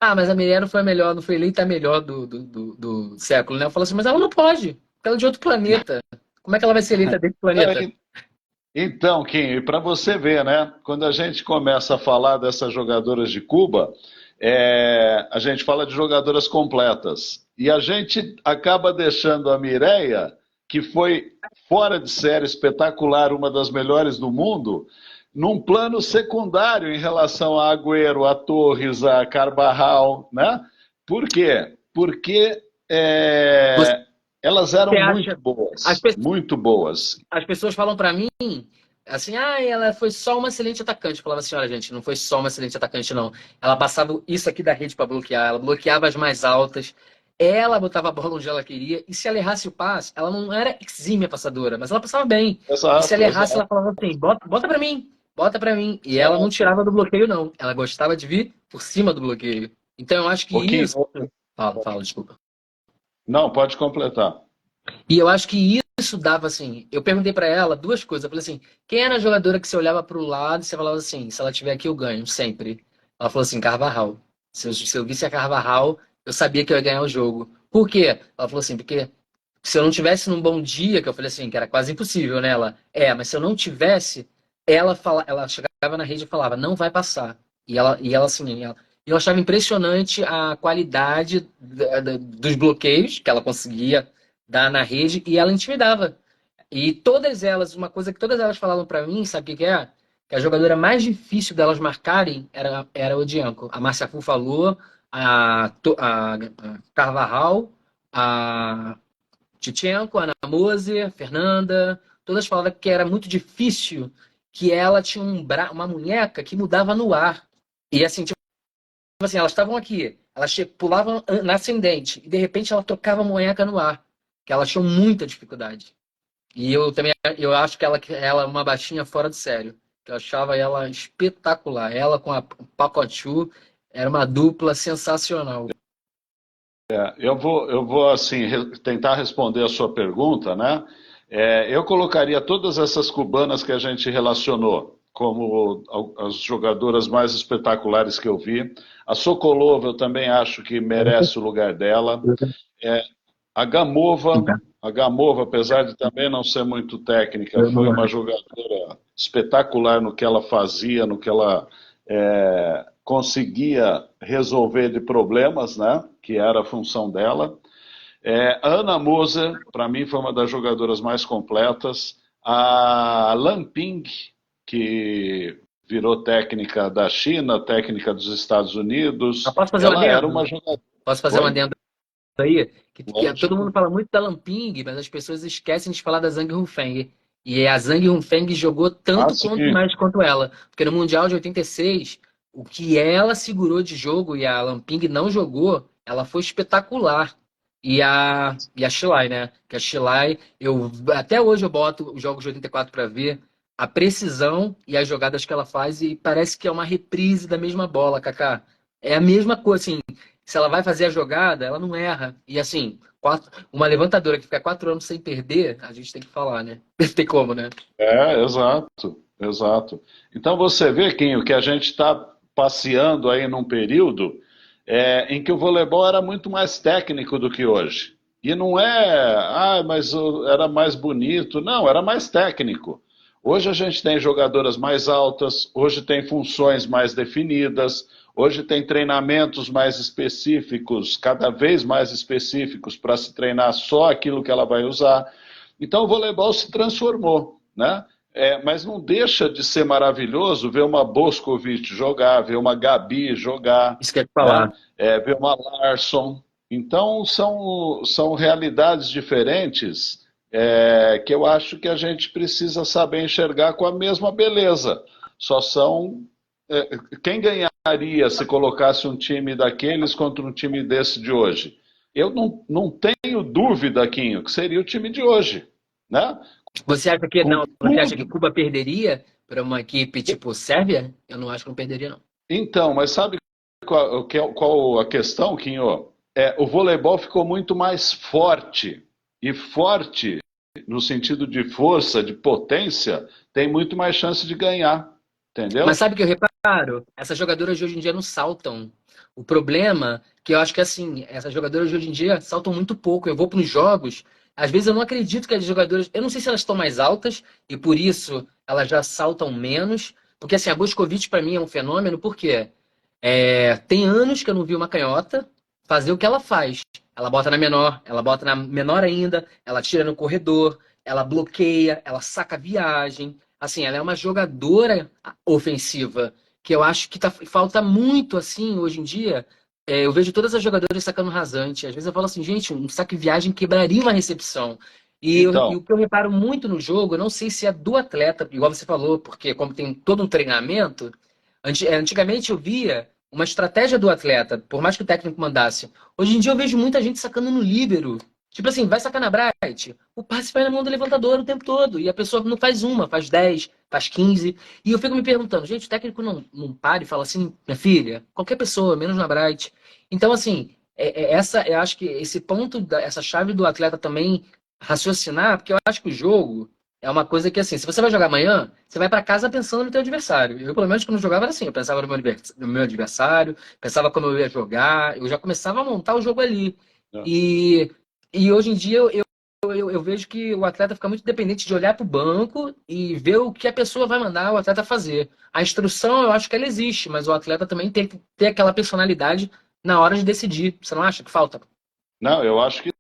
ah, mas a Mireia não foi a melhor, não foi eleita a melhor do século, né? Eu falo assim, mas ela não pode, porque ela é de outro planeta. Como é que ela vai ser eleita desse planeta? Então, Kim, e para você ver, né? Quando a gente começa a falar dessas jogadoras de Cuba, a gente fala de jogadoras completas. E a gente acaba deixando a Mireia, que foi fora de série, espetacular, uma das melhores do mundo, num plano secundário em relação a Agüero, a Torres, a Carvajal, né? Por quê? Porque Você elas eram muito acha. As, boas, pe- muito boas. as pessoas falam para mim assim, ah, ela foi só uma excelente atacante. Eu falava assim, olha, gente, não foi só uma excelente atacante, não. Ela passava isso aqui da rede para bloquear, ela bloqueava as mais altas, ela botava a bola onde ela queria, e se ela errasse o passe, ela não era exímia passadora, mas ela passava bem. E se ela Exato, errasse, ela exato. falava assim, bota para mim, bota para mim. E ela não Exato. tirava do bloqueio, não. Ela gostava de vir por cima do bloqueio. Então eu acho que O que... isso. Fala, desculpa. Não, pode completar. E eu acho que isso dava assim. Eu perguntei pra ela duas coisas. Eu falei assim: quem era a jogadora que você olhava pro lado e você falava assim, se ela tiver aqui eu ganho, sempre. Ela falou assim: Carvajal. Se eu visse a Carvajal, eu sabia que eu ia ganhar o jogo. Por quê? Ela falou assim: porque se eu não tivesse num bom dia, que eu falei assim, que era quase impossível, né? Mas se eu não tivesse, ela chegava na rede e falava: não vai passar. E ela assim, eu achava impressionante a qualidade dos bloqueios que ela conseguia dar na rede e ela intimidava. E todas elas, uma coisa que todas elas falavam pra mim, sabe o que que é? Que a jogadora mais difícil delas marcarem era o Odianko. A Márcia Fu falou, a Carvajal, a Tchutchenko, a Ana Moser, Fernanda, todas falavam que era muito difícil, que ela tinha uma muñeca que mudava no ar. E assim, tipo assim, elas estavam aqui, elas pulavam na ascendente, e de repente ela tocava a muñeca no ar, que elas tinham muita dificuldade. E eu também eu acho que ela é uma baixinha fora de sério. Eu achava ela espetacular. Ela com a Pacochu era uma dupla sensacional. Eu vou assim, tentar responder a sua pergunta, né? Eu colocaria todas essas cubanas que a gente relacionou como as jogadoras mais espetaculares que eu vi. A Sokolova eu também acho que merece o lugar dela. É, a Gamova, apesar de também não ser muito técnica, foi uma jogadora espetacular no que ela fazia, no que ela conseguia resolver de problemas, né? Que era a função dela. A Ana Moser, para mim, foi uma das jogadoras mais completas. A Lan Ping, que virou técnica da China, técnica dos Estados Eu Unidos, posso fazer um ela era adendo? uma jogadora. Posso fazer um Oi? adendo aí? Todo mundo Lógico. fala muito da Lamping, mas as pessoas esquecem de falar da Zhang Runfeng. E a Zhang Runfeng jogou Ah, tanto quanto sim. mais quanto ela. Porque no Mundial de 86, o que ela segurou de jogo e a Lamping não jogou, ela foi espetacular. E a Xilai, né? Que a Xilai, até hoje eu boto os jogos de 84 para ver a precisão e as jogadas que ela faz e parece que é uma reprise da mesma bola, Kaká. É a mesma coisa, assim, se ela vai fazer a jogada, ela não erra. E assim, uma levantadora que fica 4 anos sem perder, a gente tem que falar, né? Não tem como, né? Exato, exato. Então você vê, Quinho, que a gente está passeando aí num período em que o voleibol era muito mais técnico do que hoje. E não mas era mais bonito. Não, era mais técnico. Hoje a gente tem jogadoras mais altas, hoje tem funções mais definidas, hoje tem treinamentos mais específicos, cada vez mais específicos, para se treinar só aquilo que ela vai usar. Então o voleibol se transformou, né? Mas não deixa de ser maravilhoso ver uma Boskovic jogar, ver uma Gabi jogar, Isso que eu ia né? falar. Ver uma Larsson. Então são realidades diferentes que eu acho que a gente precisa saber enxergar com a mesma beleza. Só são. Quem ganharia se colocasse um time daqueles contra um time desse de hoje? Eu não tenho dúvida, Quinho, que seria o time de hoje, né? Você acha que Com não? Você acha que tudo. Cuba perderia para uma equipe tipo Sérvia? Eu não acho que não perderia, não. Então, mas sabe qual a questão, Quinho? O voleibol ficou muito mais forte. E forte, no sentido de força, de potência, tem muito mais chance de ganhar. Mas Entendeu? sabe o que eu reparo? Essas jogadoras de hoje em dia não saltam. O problema que eu acho que assim, essas jogadoras de hoje em dia saltam muito pouco. Eu vou para os jogos, às vezes eu não acredito que as jogadoras, eu não sei se elas estão mais altas e por isso elas já saltam menos, porque assim, a Boskovic para mim é um fenômeno, porque tem anos que eu não vi uma canhota fazer o que ela faz. Ela bota na menor, ela bota na menor ainda, ela tira no corredor, ela bloqueia, ela saca viagem. Assim, ela é uma jogadora ofensiva que eu acho que falta muito assim hoje em dia. Eu vejo todas as jogadoras sacando rasante. Às vezes eu falo assim, gente, um saque viagem quebraria uma recepção. E Então, o que eu reparo muito no jogo, eu não sei se é do atleta, igual você falou, porque como tem todo um treinamento, antigamente eu via uma estratégia do atleta, por mais que o técnico mandasse. Hoje em dia eu vejo muita gente sacando no líbero. Tipo assim, vai sacar na Bright, o passe vai na mão do levantador o tempo todo. E a pessoa não faz uma, faz 10, faz 15. E eu fico me perguntando, gente, o técnico não para e fala assim, minha filha, qualquer pessoa, menos na Bright. Então, assim, eu acho que esse ponto, essa chave do atleta também raciocinar, porque eu acho que o jogo é uma coisa que, assim, se você vai jogar amanhã, você vai para casa pensando no teu adversário. Eu, pelo menos, quando jogava era assim, eu pensava no meu adversário, pensava como eu ia jogar, eu já começava a montar o jogo ali. né? E, e hoje em dia eu vejo que o atleta fica muito dependente de olhar para o banco e ver o que a pessoa vai mandar o atleta fazer. A instrução, eu acho que ela existe, mas o atleta também tem que ter aquela personalidade na hora de decidir. Você não acha que falta? Não, eu acho que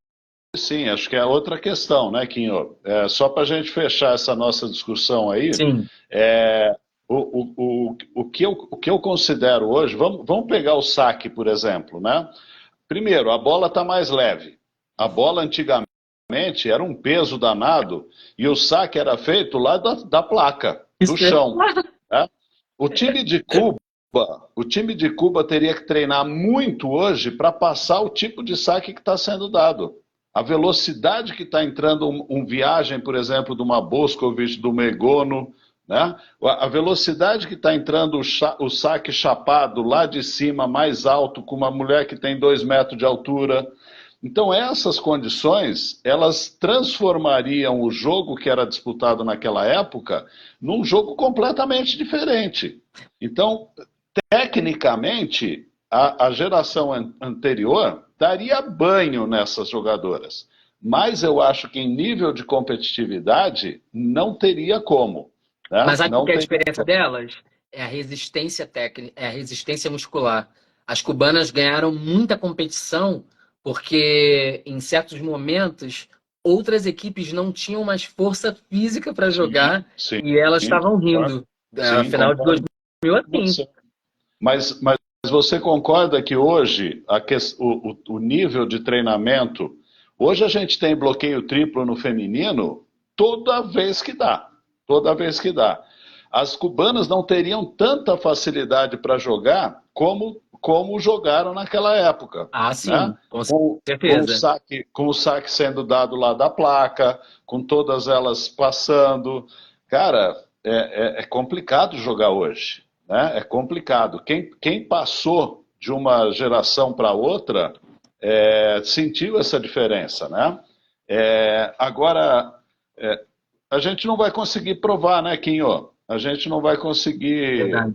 sim, acho que é outra questão, né, Quinho? Só para a gente fechar essa nossa discussão aí, Sim. é, o que eu considero hoje, vamos pegar o saque, por exemplo, né? Primeiro, a bola está mais leve. A bola antigamente era um peso danado e o saque era feito lá da placa, Isso do que eu ia chão, falar. né? O time de Cuba, o time de Cuba teria que treinar muito hoje para passar o tipo de saque que está sendo dado. A velocidade que está entrando viagem, por exemplo, de uma Boskovic, do Megono, né? A velocidade que está entrando o saque chapado lá de cima, mais alto, com uma mulher que tem 2 metros de altura. Então, essas condições, elas transformariam o jogo que era disputado naquela época num jogo completamente diferente. Então, tecnicamente, a geração anterior daria banho nessas jogadoras. Mas eu acho que em nível de competitividade não teria como. Né? Mas sabe qual Não que é a teria diferença como. delas? é a resistência técnica, é a resistência muscular. As cubanas ganharam muita competição porque em certos momentos outras equipes não tinham mais força física para Sim, jogar sim, e elas estavam concordo. rindo. A Sim, final de concordo 2000 com assim. você. Mas você concorda que hoje o nível de treinamento, hoje a gente tem bloqueio triplo no feminino toda vez que dá, toda vez que dá. As cubanas não teriam tanta facilidade para jogar como jogaram naquela época, Ah, né? sim, com certeza. Com o saque sendo dado lá da placa, com todas elas passando. Cara, é complicado jogar hoje, né? É complicado. Quem passou de uma geração para outra sentiu essa diferença, né? Agora, é, a gente não vai conseguir provar, né, Quinho? A gente não vai conseguir Verdade.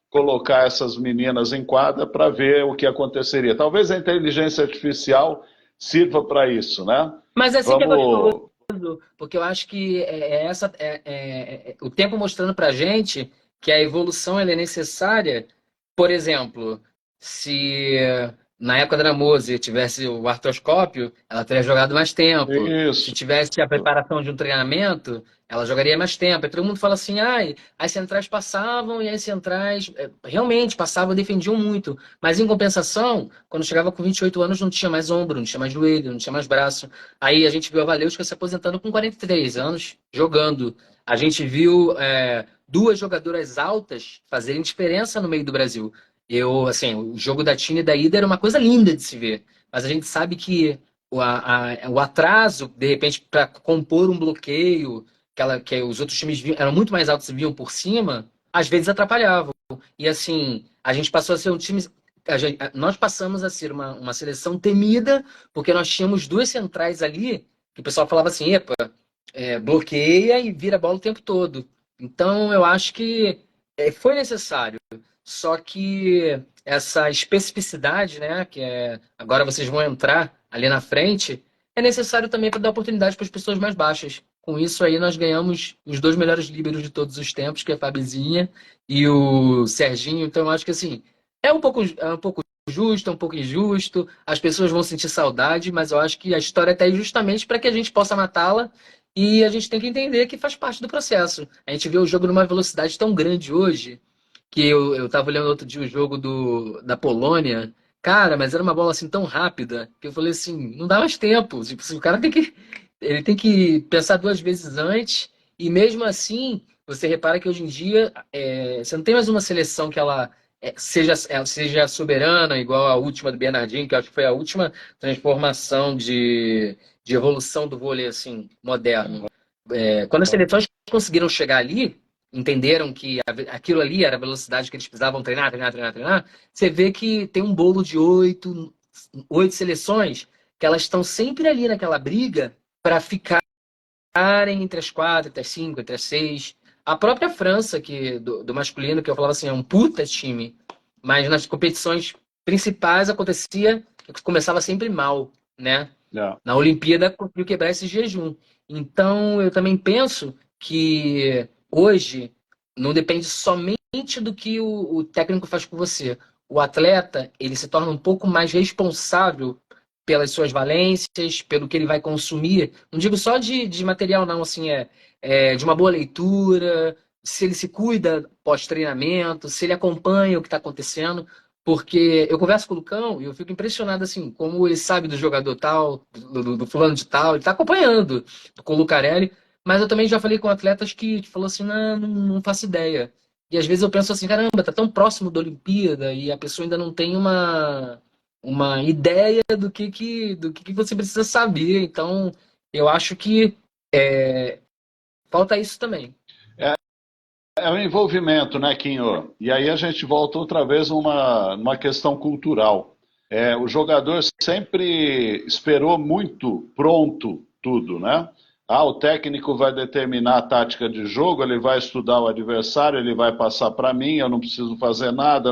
colocar essas meninas em quadra para ver o que aconteceria. Talvez a inteligência artificial sirva para isso, né? Mas é sempre gostoso, Vamos. porque eu acho que o tempo mostrando pra gente que a evolução ela é necessária. Por exemplo, se na época da Mose tivesse o artroscópio, ela teria jogado mais tempo. Se Isso. tivesse a preparação de um treinamento, ela jogaria mais tempo. E todo mundo fala assim, ai, as centrais passavam e as centrais realmente passavam e defendiam muito. Mas em compensação, quando chegava com 28 anos, não tinha mais ombro, não tinha mais joelho, não tinha mais braço. Aí a gente viu a Valeuska se aposentando com 43 anos, jogando. A gente viu duas jogadoras altas fazerem diferença no meio do Brasil. Assim, o jogo da Tina e da Ida era uma coisa linda de se ver. Mas a gente sabe que o atraso, de repente, para compor um bloqueio, que os outros times eram muito mais altos e vinham por cima, às vezes atrapalhavam. E assim, a gente passou a ser um time. Nós passamos a ser uma seleção temida porque nós tínhamos duas centrais ali que o pessoal falava assim, epa, bloqueia e vira a bola o tempo todo. Então eu acho que foi necessário. Só que essa especificidade, né, agora vocês vão entrar ali na frente, é necessário também para dar oportunidade para as pessoas mais baixas. Com isso aí nós ganhamos os dois melhores líberos de todos os tempos, que é a Fabizinha e o Serginho. Então eu acho que assim, é um pouco justo, é um pouco injusto, as pessoas vão sentir saudade, mas eu acho que a história está aí justamente para que a gente possa matá-la e a gente tem que entender que faz parte do processo. A gente vê o jogo numa velocidade tão grande hoje que eu tava olhando outro dia o jogo da Polônia. Cara, mas era uma bola assim tão rápida que eu falei assim, não dá mais tempo. Tipo, assim, o cara ele tem que pensar duas vezes antes. E mesmo assim, você repara que hoje em dia você não tem mais uma seleção que ela seja soberana, igual a última do Bernardinho, que eu acho que foi a última transformação de evolução do vôlei assim, moderno. Quando as seleções conseguiram chegar ali, entenderam que aquilo ali era a velocidade que eles precisavam treinar, treinar, treinar, treinar, você vê que tem um bolo de oito seleções que elas estão sempre ali naquela briga para ficarem entre as quatro, entre as cinco, entre as seis. A própria França, do masculino, que eu falava assim, é um puta time, mas nas competições principais acontecia que começava sempre mal, né? É. Na Olimpíada conseguiu quebrar esse jejum. Então, eu também penso que hoje não depende somente do que o técnico faz com você. O atleta, ele se torna um pouco mais responsável pelas suas valências, pelo que ele vai consumir. Não digo só de material, não, assim, de uma boa leitura, se ele se cuida pós-treinamento, se ele acompanha o que está acontecendo. Porque eu converso com o Lucão e eu fico impressionado assim, como ele sabe do jogador tal, do fulano de tal, ele tá acompanhando com o Lucarelli, mas eu também já falei com atletas que falou assim, não faço ideia. E às vezes eu penso assim, caramba, tá tão próximo da Olimpíada e a pessoa ainda não tem uma ideia do que você precisa saber. Então, eu acho que falta isso também. É o envolvimento, né, Quinho? E aí a gente volta outra vez numa questão cultural. O jogador sempre esperou muito pronto tudo, né? O técnico vai determinar a tática de jogo, ele vai estudar o adversário, ele vai passar para mim, eu não preciso fazer nada.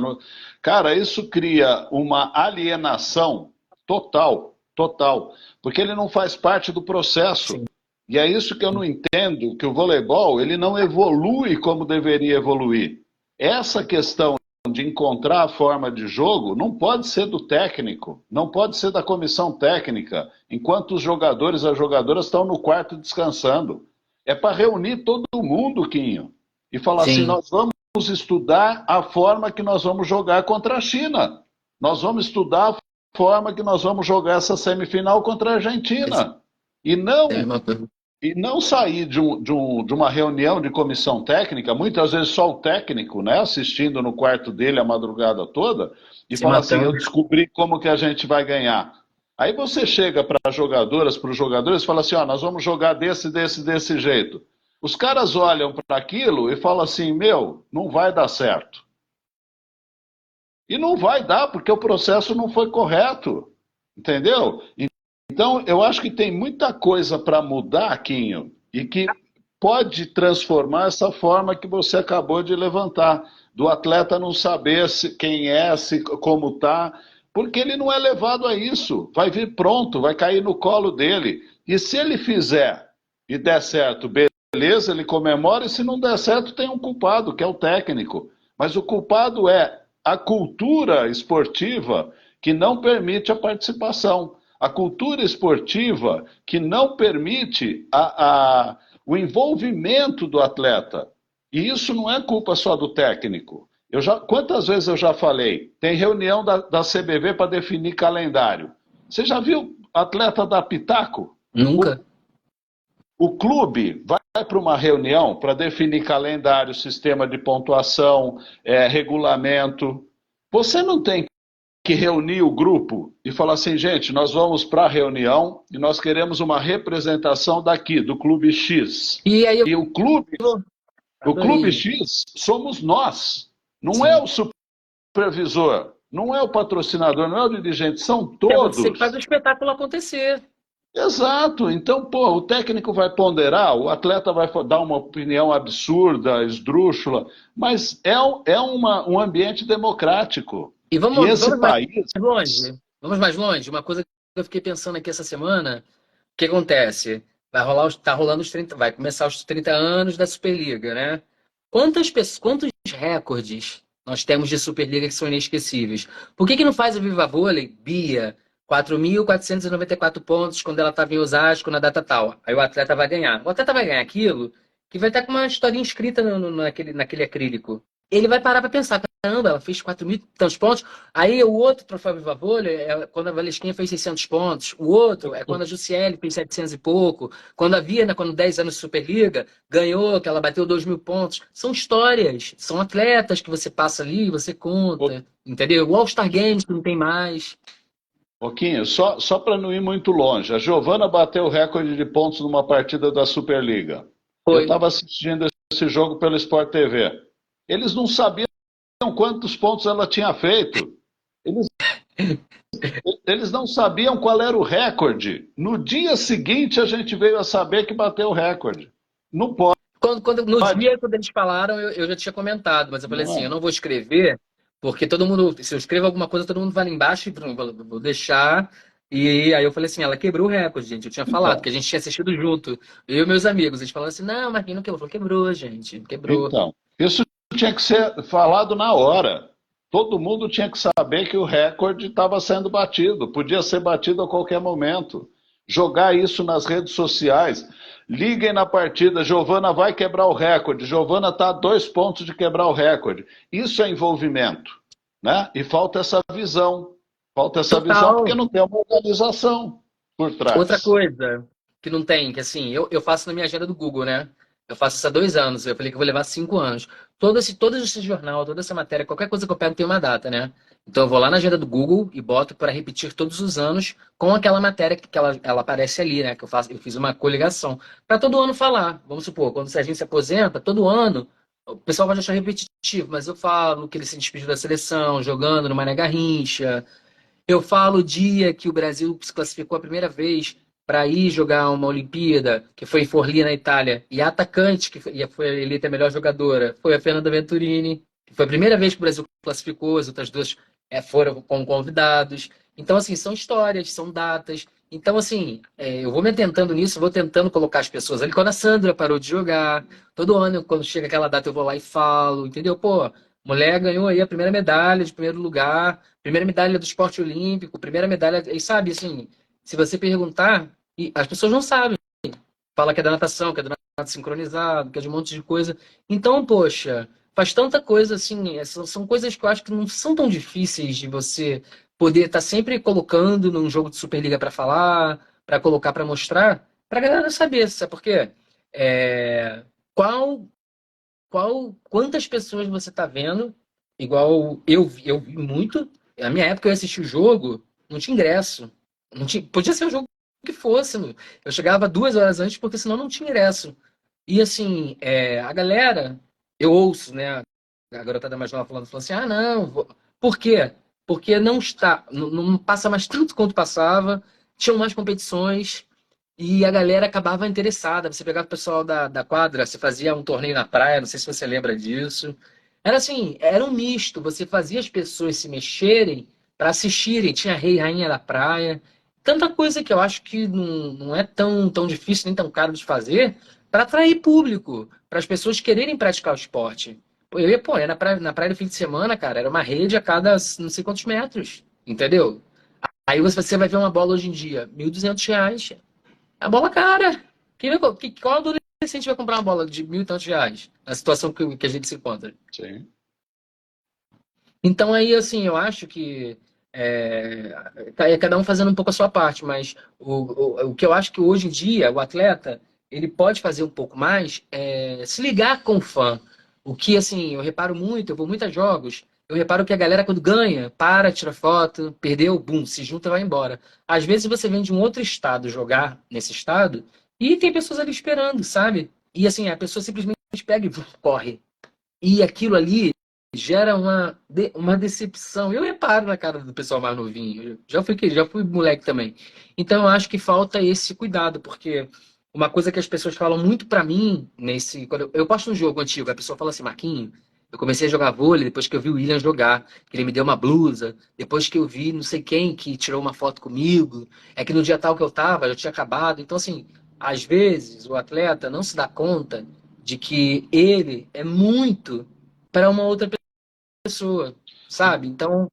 Cara, isso cria uma alienação total, total, porque ele não faz parte do processo. Sim. E é isso que eu não entendo, que o voleibol ele não evolui como deveria evoluir. Essa questão de encontrar a forma de jogo não pode ser do técnico, não pode ser da comissão técnica, enquanto os jogadores e as jogadoras estão no quarto descansando. É para reunir todo mundo, Quinho, e falar assim: Sim, nós vamos estudar a forma que nós vamos jogar contra a China. Nós vamos estudar a forma que nós vamos jogar essa semifinal contra a Argentina. E é a não mesma coisa. e não sair de uma reunião de comissão técnica, muitas vezes só o técnico, né, assistindo no quarto dele a madrugada toda, e Se falar assim: eu matando. descobri como que a gente vai ganhar. Aí você chega para as jogadoras, para os jogadores, e fala assim: ó, nós vamos jogar desse jeito. Os caras olham para aquilo e falam assim: meu, não vai dar certo. E não vai dar, porque o processo não foi correto. Entendeu? Então, eu acho que tem muita coisa para mudar, Quinho, e que pode transformar essa forma que você acabou de levantar, do atleta não saber quem é, como está, porque ele não é levado a isso. Vai vir pronto, vai cair no colo dele. E se ele fizer e der certo, beleza, ele comemora, e se não der certo, tem um culpado, que é o técnico. Mas o culpado é a cultura esportiva que não permite a participação. A cultura esportiva que não permite o envolvimento do atleta. E isso não é culpa só do técnico. Quantas vezes eu já falei? Tem reunião da CBV para definir calendário. Você já viu atleta dar pitaco? O, Nunca. o clube vai para uma reunião para definir calendário, sistema de pontuação, regulamento. Você não tem que reunir o grupo e falar assim: gente, nós vamos para a reunião e nós queremos uma representação daqui, do Clube X. E aí eu E o Clube adorei. X somos nós, não é Sim. o supervisor, não é o patrocinador, não é o dirigente, são É você que faz o todos. espetáculo acontecer. Exato. Então, pô, o técnico vai ponderar, o atleta vai dar uma opinião absurda, esdrúxula, mas um ambiente democrático. E E esse vamos mais país. longe. Vamos mais longe. Uma coisa que eu fiquei pensando aqui essa semana, o que acontece? Tá rolando os 30, vai começar os 30 anos da Superliga, né? Quantos recordes nós temos de Superliga que são inesquecíveis? Por que não faz a Viva Vôlei, Bia, 4.494 pontos quando ela estava em Osasco na data tal? Aí o atleta vai ganhar. O atleta vai ganhar aquilo que vai estar com uma historinha escrita naquele acrílico. Ele vai parar para pensar: caramba, ela fez 4 mil e tantos pontos. Aí o outro troféu Viva Vôlei é quando a Valesquinha fez 600 pontos. O outro é quando a Jussiele fez 700 e pouco. Quando a Viana, quando 10 anos de Superliga, ganhou, que ela bateu 2.000 pontos. São histórias, são atletas que você passa ali, você conta, entendeu? O All-Star Games que não tem mais. Pouquinho, só para não ir muito longe. A Giovana bateu o recorde de pontos numa partida da Superliga. Eu Foi. estava assistindo esse jogo pelo Sport TV. Eles não sabiam quantos pontos ela tinha feito. Eles, eles não sabiam qual era o recorde. No dia seguinte, a gente veio a saber que bateu o recorde. Não pode, No dia, quando eles falaram, eu já tinha comentado, mas eu falei não assim: é? eu não vou escrever, porque todo mundo, se eu escrevo alguma coisa, todo mundo vai lá embaixo e vou deixar. E aí eu falei assim: ela quebrou o recorde, gente. Eu tinha falado, que Então, a gente tinha assistido junto. Eu e meus amigos. Eles falaram assim: não, Marquinhos não quebrou. Eu falei: quebrou, gente, quebrou. então, isso tinha que ser falado na hora. Todo mundo tinha que saber que o recorde estava sendo batido, podia ser batido a qualquer momento. Jogar isso nas redes sociais. Liguem na partida, Giovana vai quebrar o recorde. Giovana está a 2 pontos de quebrar o recorde. Isso é envolvimento, né? E falta essa visão. Falta essa visão porque Total. não tem uma organização por Outra trás. coisa que não tem, que assim, eu faço na minha agenda do Google, né? Eu faço isso há 2 anos. Eu falei que eu vou levar 5 anos. Todo esse jornal, toda essa matéria, qualquer coisa que eu pego tem uma data, né? Então eu vou lá na agenda do Google e boto para repetir todos os anos com aquela matéria que ela aparece ali, né? Eu fiz uma coligação. Para todo ano falar. Vamos supor, quando a gente se aposenta, todo ano, o pessoal vai achar repetitivo, mas eu falo que ele se despediu da seleção, jogando no Mané Garrincha. Eu falo o dia que o Brasil se classificou a primeira vez para ir jogar uma Olimpíada, que foi em Forlì, na Itália. E a atacante, foi eleita a melhor jogadora, foi a Fernanda Venturini. Que foi a primeira vez que o Brasil classificou, as outras duas foram como convidados. Então, assim, são histórias, são datas. Então, assim, eu vou me atentando nisso, vou tentando colocar as pessoas ali. Quando a Sandra parou de jogar, todo ano, quando chega aquela data, eu vou lá e falo, entendeu? Pô, Mulher ganhou aí a primeira medalha de primeiro lugar, primeira medalha do esporte olímpico, primeira medalha. E sabe, assim, se você perguntar, e as pessoas não sabem. Fala que é da natação, que é do nado sincronizado, que é de um monte de coisa. Então, poxa, faz tanta coisa assim. São coisas que eu acho que não são tão difíceis de você poder estar sempre colocando num jogo de Superliga para falar, para colocar para mostrar, para a galera saber, sabe por quê? É, qual quantas pessoas você tá vendo? Igual eu vi muito. Na minha época eu assisti o jogo, não tinha ingresso. Não tinha, podia ser o jogo que fosse. Eu chegava 2 horas antes, porque senão não tinha ingresso. E assim, a galera, eu ouço, né? A garotada mais nova falando assim: ah, não, por quê? Porque não está, não passa mais tanto quanto passava, tinham mais competições. E a galera acabava interessada. Você pegava o pessoal da quadra, você fazia um torneio na praia, não sei se você lembra disso. Era assim, era um misto. Você fazia as pessoas se mexerem para assistirem. Tinha rei e rainha da praia. Tanta coisa que eu acho que não é tão difícil nem tão caro de fazer para atrair público, para as pessoas quererem praticar o esporte. Pô, ia na praia do fim de semana, cara, era uma rede a cada não sei quantos metros, entendeu? Aí você vai ver uma bola hoje em dia, R$ 1.200. A bola cara. Qual adolescente vai comprar uma bola de mil e tantos reais? Na situação que a gente se encontra. Sim. Então aí, assim, eu acho que é cada um fazendo um pouco a sua parte, mas o que eu acho que hoje em dia o atleta ele pode fazer um pouco mais é se ligar com o fã. O que, assim, eu reparo muito, eu vou muito a jogos, eu reparo que a galera quando ganha, para, tira foto, perdeu, bum, se junta e vai embora. Às vezes você vem de um outro estado jogar nesse estado e tem pessoas ali esperando, sabe? E assim, a pessoa simplesmente pega e corre. E aquilo ali gera uma decepção. Eu reparo na cara do pessoal mais novinho. Eu já fui moleque também. Então eu acho que falta esse cuidado, porque uma coisa que as pessoas falam muito pra mim quando eu posto um jogo antigo, a pessoa fala assim, Marquinho, eu comecei a jogar vôlei depois que eu vi o William jogar, que ele me deu uma blusa, depois que eu vi não sei quem que tirou uma foto comigo, é que no dia tal que eu tava, eu tinha acabado. Então assim, às vezes o atleta não se dá conta de que ele é muito para uma outra pessoa, sabe? Então,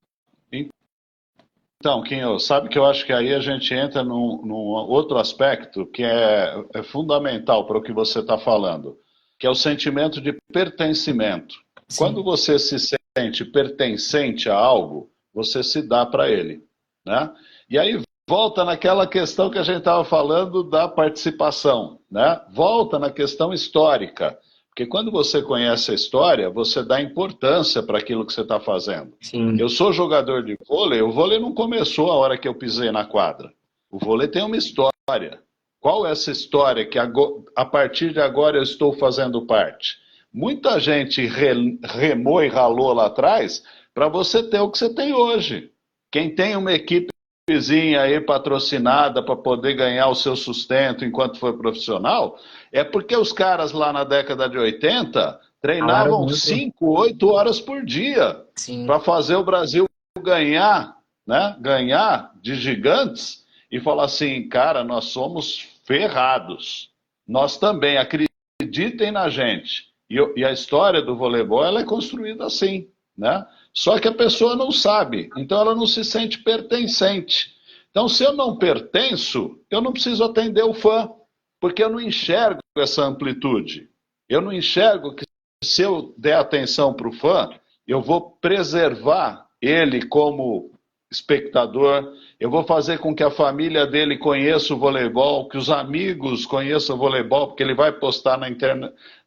Então, Quinho, sabe que eu acho que aí a gente entra num outro aspecto que é fundamental para o que você está falando, que é o sentimento de pertencimento. Quando sim, você se sente pertencente a algo, você se dá para ele, né? E aí volta naquela questão que a gente estava falando da participação, né? Volta na questão histórica. Porque quando você conhece a história, você dá importância para aquilo que você está fazendo. sim. Eu sou jogador de vôlei, o vôlei não começou a hora que eu pisei na quadra. O vôlei tem uma história. Qual é essa história que a partir de agora eu estou fazendo parte? Muita gente remou e ralou lá atrás para você ter o que você tem hoje. Quem tem uma equipezinha aí patrocinada para poder ganhar o seu sustento enquanto foi profissional, é porque os caras lá na década de 80 Falaram treinavam muito, 5, 8 horas por dia sim. para fazer o Brasil ganhar, né? Ganhar de gigantes e falar assim, cara, nós somos ferrados. Nós também acreditem na gente. E a história do voleibol ela é construída assim, né? Só que a pessoa não sabe, então ela não se sente pertencente. Então, se eu não pertenço, eu não preciso atender o fã, porque eu não enxergo essa amplitude. Eu não enxergo que se eu der atenção para o fã, eu vou preservar ele como espectador, eu vou fazer com que a família dele conheça o voleibol, que os amigos conheçam o voleibol, porque ele vai postar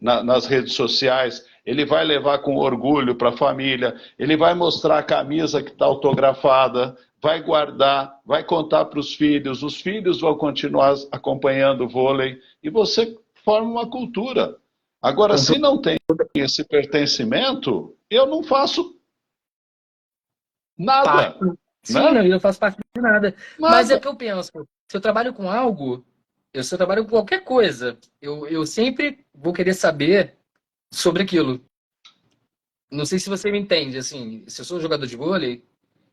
nas redes sociais, ele vai levar com orgulho para a família, ele vai mostrar a camisa que está autografada, vai guardar, vai contar para os filhos vão continuar acompanhando o vôlei, e você forma uma cultura. Agora, Com se to- não tem esse pertencimento, eu não faço Parte. nada, Sim, não, né? eu não faço parte de nada. Mas é o Nada. que eu penso. Se eu trabalho com algo, se eu trabalho com qualquer coisa, eu sempre vou querer saber sobre aquilo. Não sei se você me entende, assim, se eu sou um jogador de vôlei,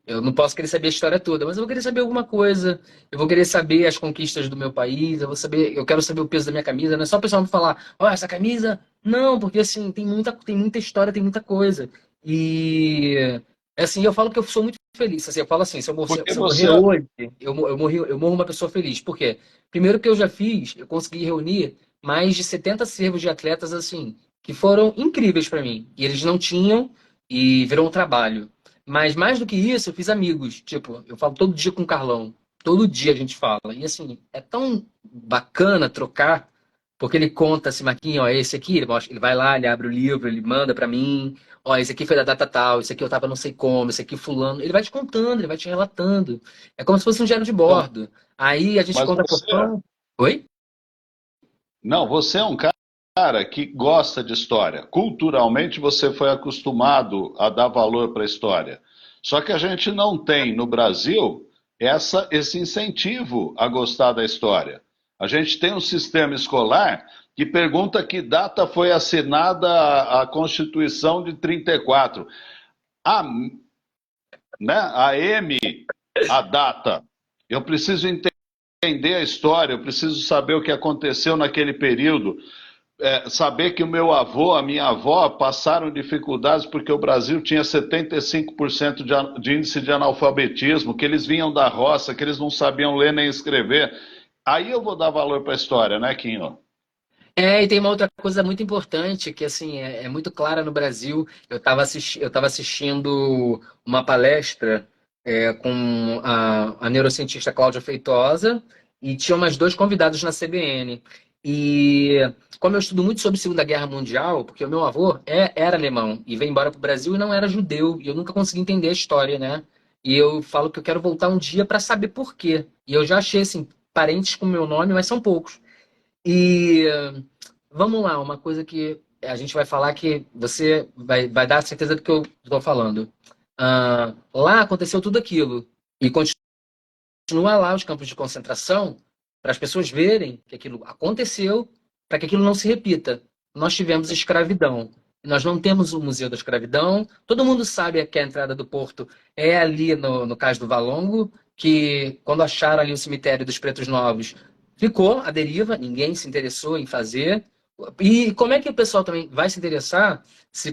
eu não posso querer saber a história toda, mas eu vou querer saber alguma coisa. Eu vou querer saber as conquistas do meu país. Eu quero saber o peso da minha camisa. Não é só o pessoal me falar, ó, essa camisa. Não, porque assim, tem muita história, tem muita coisa. E assim, eu falo que eu sou muito feliz. Assim, eu falo assim, Porque se eu você, morrer hoje, eu morro uma pessoa feliz. Por quê? Primeiro que eu já fiz, eu consegui reunir mais de 70 servos de atletas assim, que foram incríveis para mim. E eles não tinham e virou um trabalho. Mas mais do que isso, eu fiz amigos. Tipo, eu falo todo dia com o Carlão. Todo dia a gente fala. E assim, é tão bacana trocar, porque ele conta assim, Marquinhos, ó, esse aqui, ele vai lá, ele abre o livro, ele manda para mim. Ó, esse aqui foi da data tal, esse aqui eu tava não sei como, esse aqui fulano. Ele vai te contando, ele vai te relatando. É como se fosse um diário de então, bordo. Aí a gente mas conta por pão. Oi? não, você é um cara que gosta de história. Culturalmente você foi acostumado a dar valor para a história. Só que a gente não tem no Brasil esse incentivo a gostar da história. A gente tem um sistema escolar que pergunta que data foi assinada a Constituição de 34. A, né, a M, a data. Eu preciso entender a história, eu preciso saber o que aconteceu naquele período. Saber que o meu avô, a minha avó passaram dificuldades porque o Brasil tinha 75% de índice de analfabetismo, que eles vinham da roça, que eles não sabiam ler nem escrever. Aí eu vou dar valor para a história, né, Quinho? É, e tem uma outra coisa muito importante que assim é muito clara no Brasil. Eu tava assistindo uma palestra com a neurocientista Cláudia Feitosa e tinha mais dois convidados na CBN. E como eu estudo muito sobre Segunda Guerra Mundial, porque o meu avô era alemão e veio embora para o Brasil e não era judeu, e eu nunca consegui entender a história, né? E eu falo que eu quero voltar um dia para saber por quê. E eu já achei assim parentes com meu nome, mas são poucos. E vamos lá, uma coisa que a gente vai falar que você vai dar certeza do que eu estou falando. Lá aconteceu tudo aquilo. E continua lá os campos de concentração para as pessoas verem que aquilo aconteceu, para que aquilo não se repita. Nós tivemos escravidão. Nós não temos o Museu da Escravidão. Todo mundo sabe que a entrada do porto é ali no Cais do Valongo, que quando acharam ali o cemitério dos Pretos Novos, ficou à deriva, ninguém se interessou em fazer. E como é que o pessoal também vai se interessar se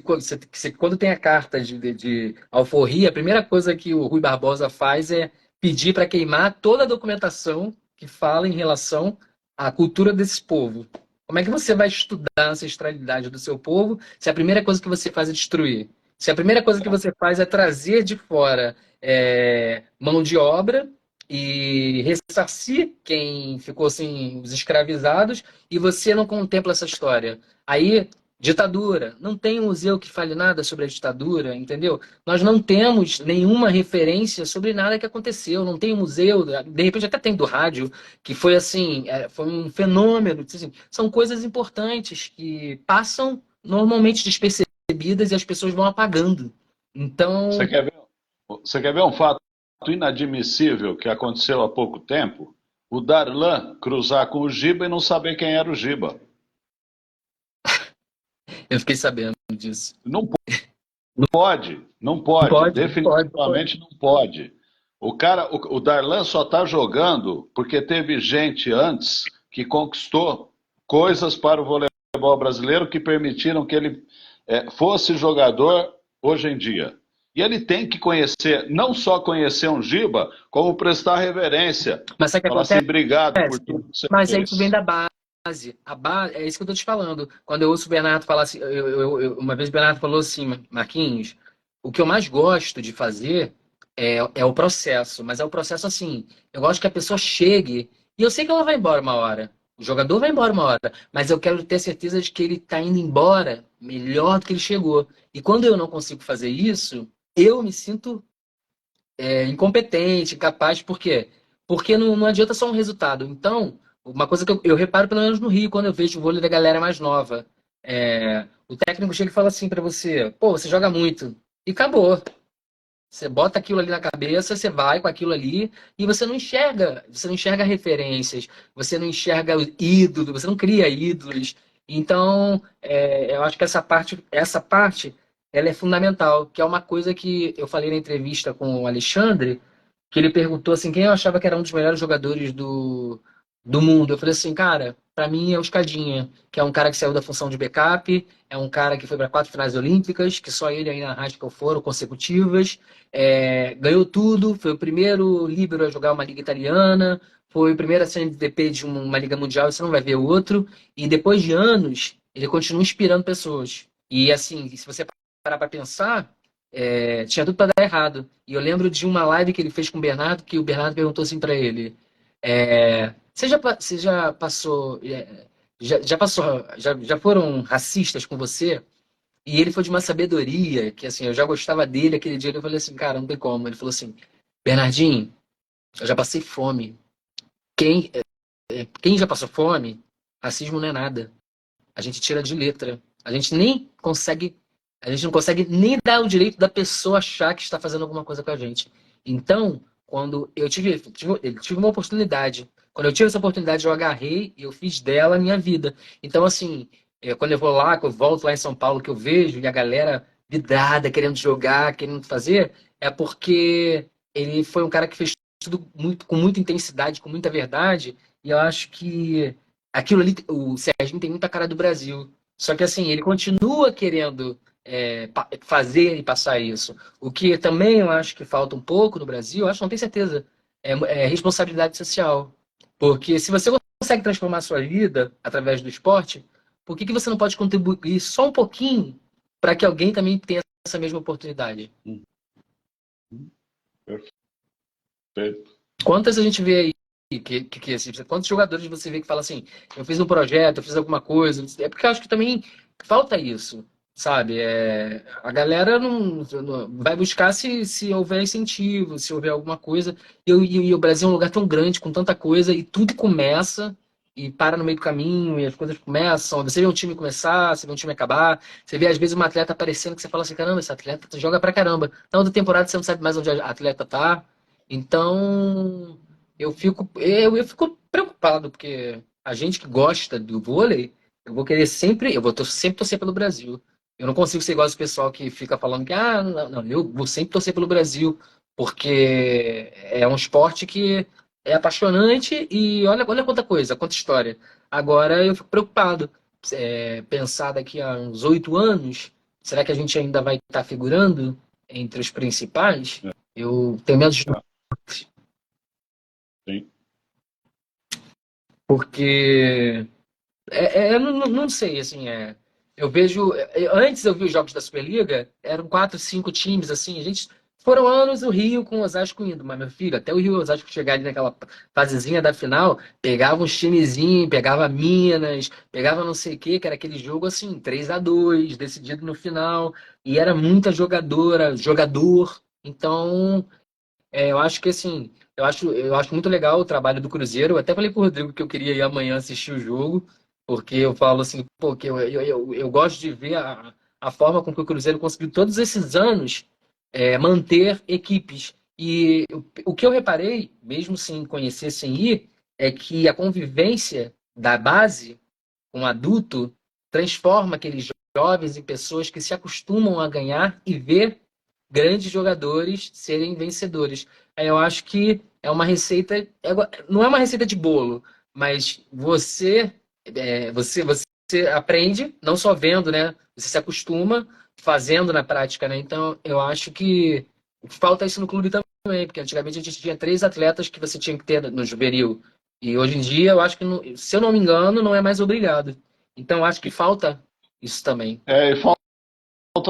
quando tem a carta de alforria, a primeira coisa que o Rui Barbosa faz é pedir para queimar toda a documentação que fala em relação à cultura desse povo. Como é que você vai estudar a ancestralidade do seu povo se a primeira coisa que você faz é destruir? Se a primeira coisa que você faz é trazer de fora mão de obra e ressarcir quem ficou assim, os escravizados, e você não contempla essa história. Aí, ditadura, não tem um museu que fale nada sobre a ditadura, entendeu? Nós não temos nenhuma referência sobre nada que aconteceu, não tem um museu, de repente até tem do rádio, que foi assim, foi um fenômeno. Assim, são coisas importantes que passam normalmente despercebidas e as pessoas vão apagando. Você Então, quer ver, você quer ver um fato inadmissível que aconteceu há pouco tempo? O Darlan cruzar com o Giba e não saber quem era o Giba. eu fiquei sabendo disso. Não pode, não pode, Pode, pode, pode. definitivamente não pode. O Darlan só está jogando porque teve gente antes que conquistou coisas para o voleibol brasileiro que permitiram que ele fosse jogador hoje em dia. E ele tem que conhecer, não só conhecer um Giba, como prestar reverência. Mas sabe o que Falar assim, acontece? obrigado por tudo que você Mas é isso vem fez. da base. A base, é isso que eu tô te falando. Quando eu ouço o Bernardo falar assim, uma vez o Bernardo falou assim, Marquinhos, o que eu mais gosto de fazer é o processo, mas é o processo assim. Eu gosto que a pessoa chegue, e eu sei que ela vai embora uma hora. O jogador vai embora uma hora, mas eu quero ter certeza de que ele está indo embora melhor do que ele chegou. E quando eu não consigo fazer isso, eu me sinto incompetente, incapaz, por quê? Porque não adianta só um resultado. Então, uma coisa que eu reparo, pelo menos no Rio, quando eu vejo o vôlei da galera mais nova, o técnico chega e fala assim pra você: pô, você joga muito. E acabou. Você bota aquilo ali na cabeça, você vai com aquilo ali e você não enxerga referências, você não enxerga ídolos, você não cria ídolos. Então, eu acho que essa parte, ela é fundamental, que é uma coisa que eu falei na entrevista com o Alexandre, que ele perguntou assim, quem eu achava que era um dos melhores jogadores do mundo. Eu falei assim, cara, para mim, é o Escadinha, que é um cara que saiu da função de backup, é um cara que foi para 4 finais olímpicas, que só ele e a Arrasca foram consecutivas, ganhou tudo, foi o primeiro líbero a jogar uma liga italiana, foi o primeiro a ser MVP de uma liga mundial, você não vai ver outro, e depois de anos, ele continua inspirando pessoas. E assim, se você parar para pensar, tinha tudo para dar errado. E eu lembro de uma live que ele fez com o Bernardo, que o Bernardo perguntou assim para ele: você já passou, já passou, já foram racistas com você? E ele foi de uma sabedoria que assim, eu já gostava dele. Aquele dia eu falei assim, cara, não tem como. Ele falou assim: Bernardinho, eu já passei fome. Quem, quem já passou fome, racismo não é nada. A gente tira de letra. A gente não consegue nem dar o direito da pessoa achar que está fazendo alguma coisa com a gente. Então, quando eu tive uma oportunidade, quando eu tive essa oportunidade, eu agarrei e eu fiz dela a minha vida. Então, assim, quando eu vou lá, que eu volto lá em São Paulo, que eu vejo e a galera vidrada, querendo jogar, querendo fazer, é porque ele foi um cara que fez tudo com muita intensidade, com muita verdade, e eu acho que aquilo ali, o Serginho tem muita cara do Brasil. Só que assim, ele continua querendo fazer e passar isso. O que também eu acho que falta um pouco no Brasil, eu acho, não tenho certeza, é responsabilidade social. Porque se você consegue transformar a sua vida através do esporte, por que você não pode contribuir só um pouquinho para que alguém também tenha essa mesma oportunidade? Perfeito. Quantas a gente vê aí assim, quantos jogadores você vê que fala assim, eu fiz um projeto, eu fiz alguma coisa? É porque eu acho que também falta isso, sabe? A galera não vai buscar se houver incentivo, se houver alguma coisa. E o Brasil é um lugar tão grande, com tanta coisa, e tudo começa e para no meio do caminho, e as coisas começam. Você vê um time começar, você vê um time acabar, você vê às vezes uma atleta aparecendo que você fala assim, caramba, esse atleta joga pra caramba. Na outra temporada você não sabe mais onde a atleta tá. Então, eu fico preocupado, porque a gente que gosta do vôlei, eu vou sempre torcer pelo Brasil. Eu não consigo ser igual esse pessoal que fica falando que, não, não, eu vou sempre torcer pelo Brasil, porque é um esporte que é apaixonante e olha quanta coisa, quanta história. Agora eu fico preocupado, pensar daqui a uns 8 anos, será que a gente ainda vai estar figurando entre os principais? Eu tenho medo de Sim. porque eu não sei, assim, eu vejo, antes eu vi os jogos da Superliga, eram 4, 5 times, assim, foram anos o Rio com o Osasco indo, mas meu filho, até o Rio e o Osasco chegar ali naquela fasezinha da final, pegava uns timezinhos, pegava Minas, pegava não sei o que era aquele jogo assim, 3-2 decidido no final, e era muita jogador, então eu acho que assim, eu acho muito legal o trabalho do Cruzeiro. Eu até falei pro Rodrigo que eu queria ir amanhã assistir o jogo, porque eu falo assim, pô, que eu gosto de ver a forma com que o Cruzeiro conseguiu todos esses anos manter equipes. E o que eu reparei, mesmo sem conhecer, sem ir, é que a convivência da base com o adulto transforma aqueles jovens em pessoas que se acostumam a ganhar e ver grandes jogadores serem vencedores. Eu acho que é uma receita, não é uma receita de bolo, mas você aprende, não só vendo, né? Você se acostuma fazendo na prática, né? Então, eu acho que falta isso no clube também, porque antigamente a gente tinha 3 atletas que você tinha que ter no juvenil. E hoje em dia, eu acho que, se eu não me engano, não é mais obrigado. Então, eu acho que falta isso também. E falta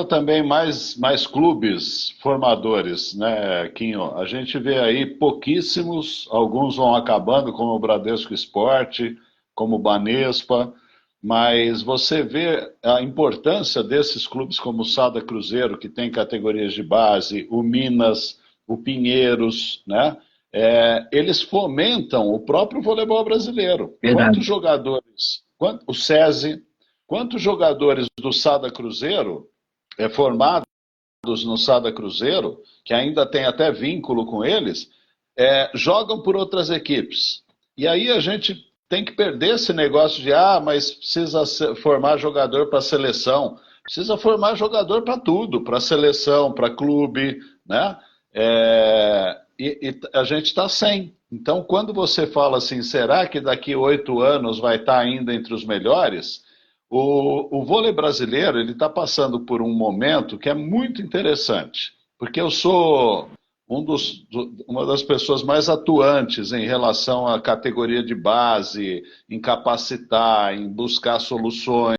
também mais clubes formadores, né, Quinho? A gente vê aí pouquíssimos, alguns vão acabando, como o Bradesco Esporte, como o Banespa, mas você vê a importância desses clubes como o Sada Cruzeiro, que tem categorias de base, o Minas, o Pinheiros, né? Eles fomentam o próprio voleibol brasileiro. Verdade. O SESI, quantos jogadores do Sada Cruzeiro formados no Sada Cruzeiro, que ainda tem até vínculo com eles, jogam por outras equipes. E aí a gente tem que perder esse negócio de, mas precisa formar jogador para seleção. Precisa formar jogador para tudo, para seleção, para clube, né? e a gente está sem. Então, quando você fala assim, será que daqui 8 anos vai estar ainda entre os melhores? O vôlei brasileiro ele está passando por um momento que é muito interessante, porque eu sou uma das pessoas mais atuantes em relação à categoria de base, em capacitar, em buscar soluções.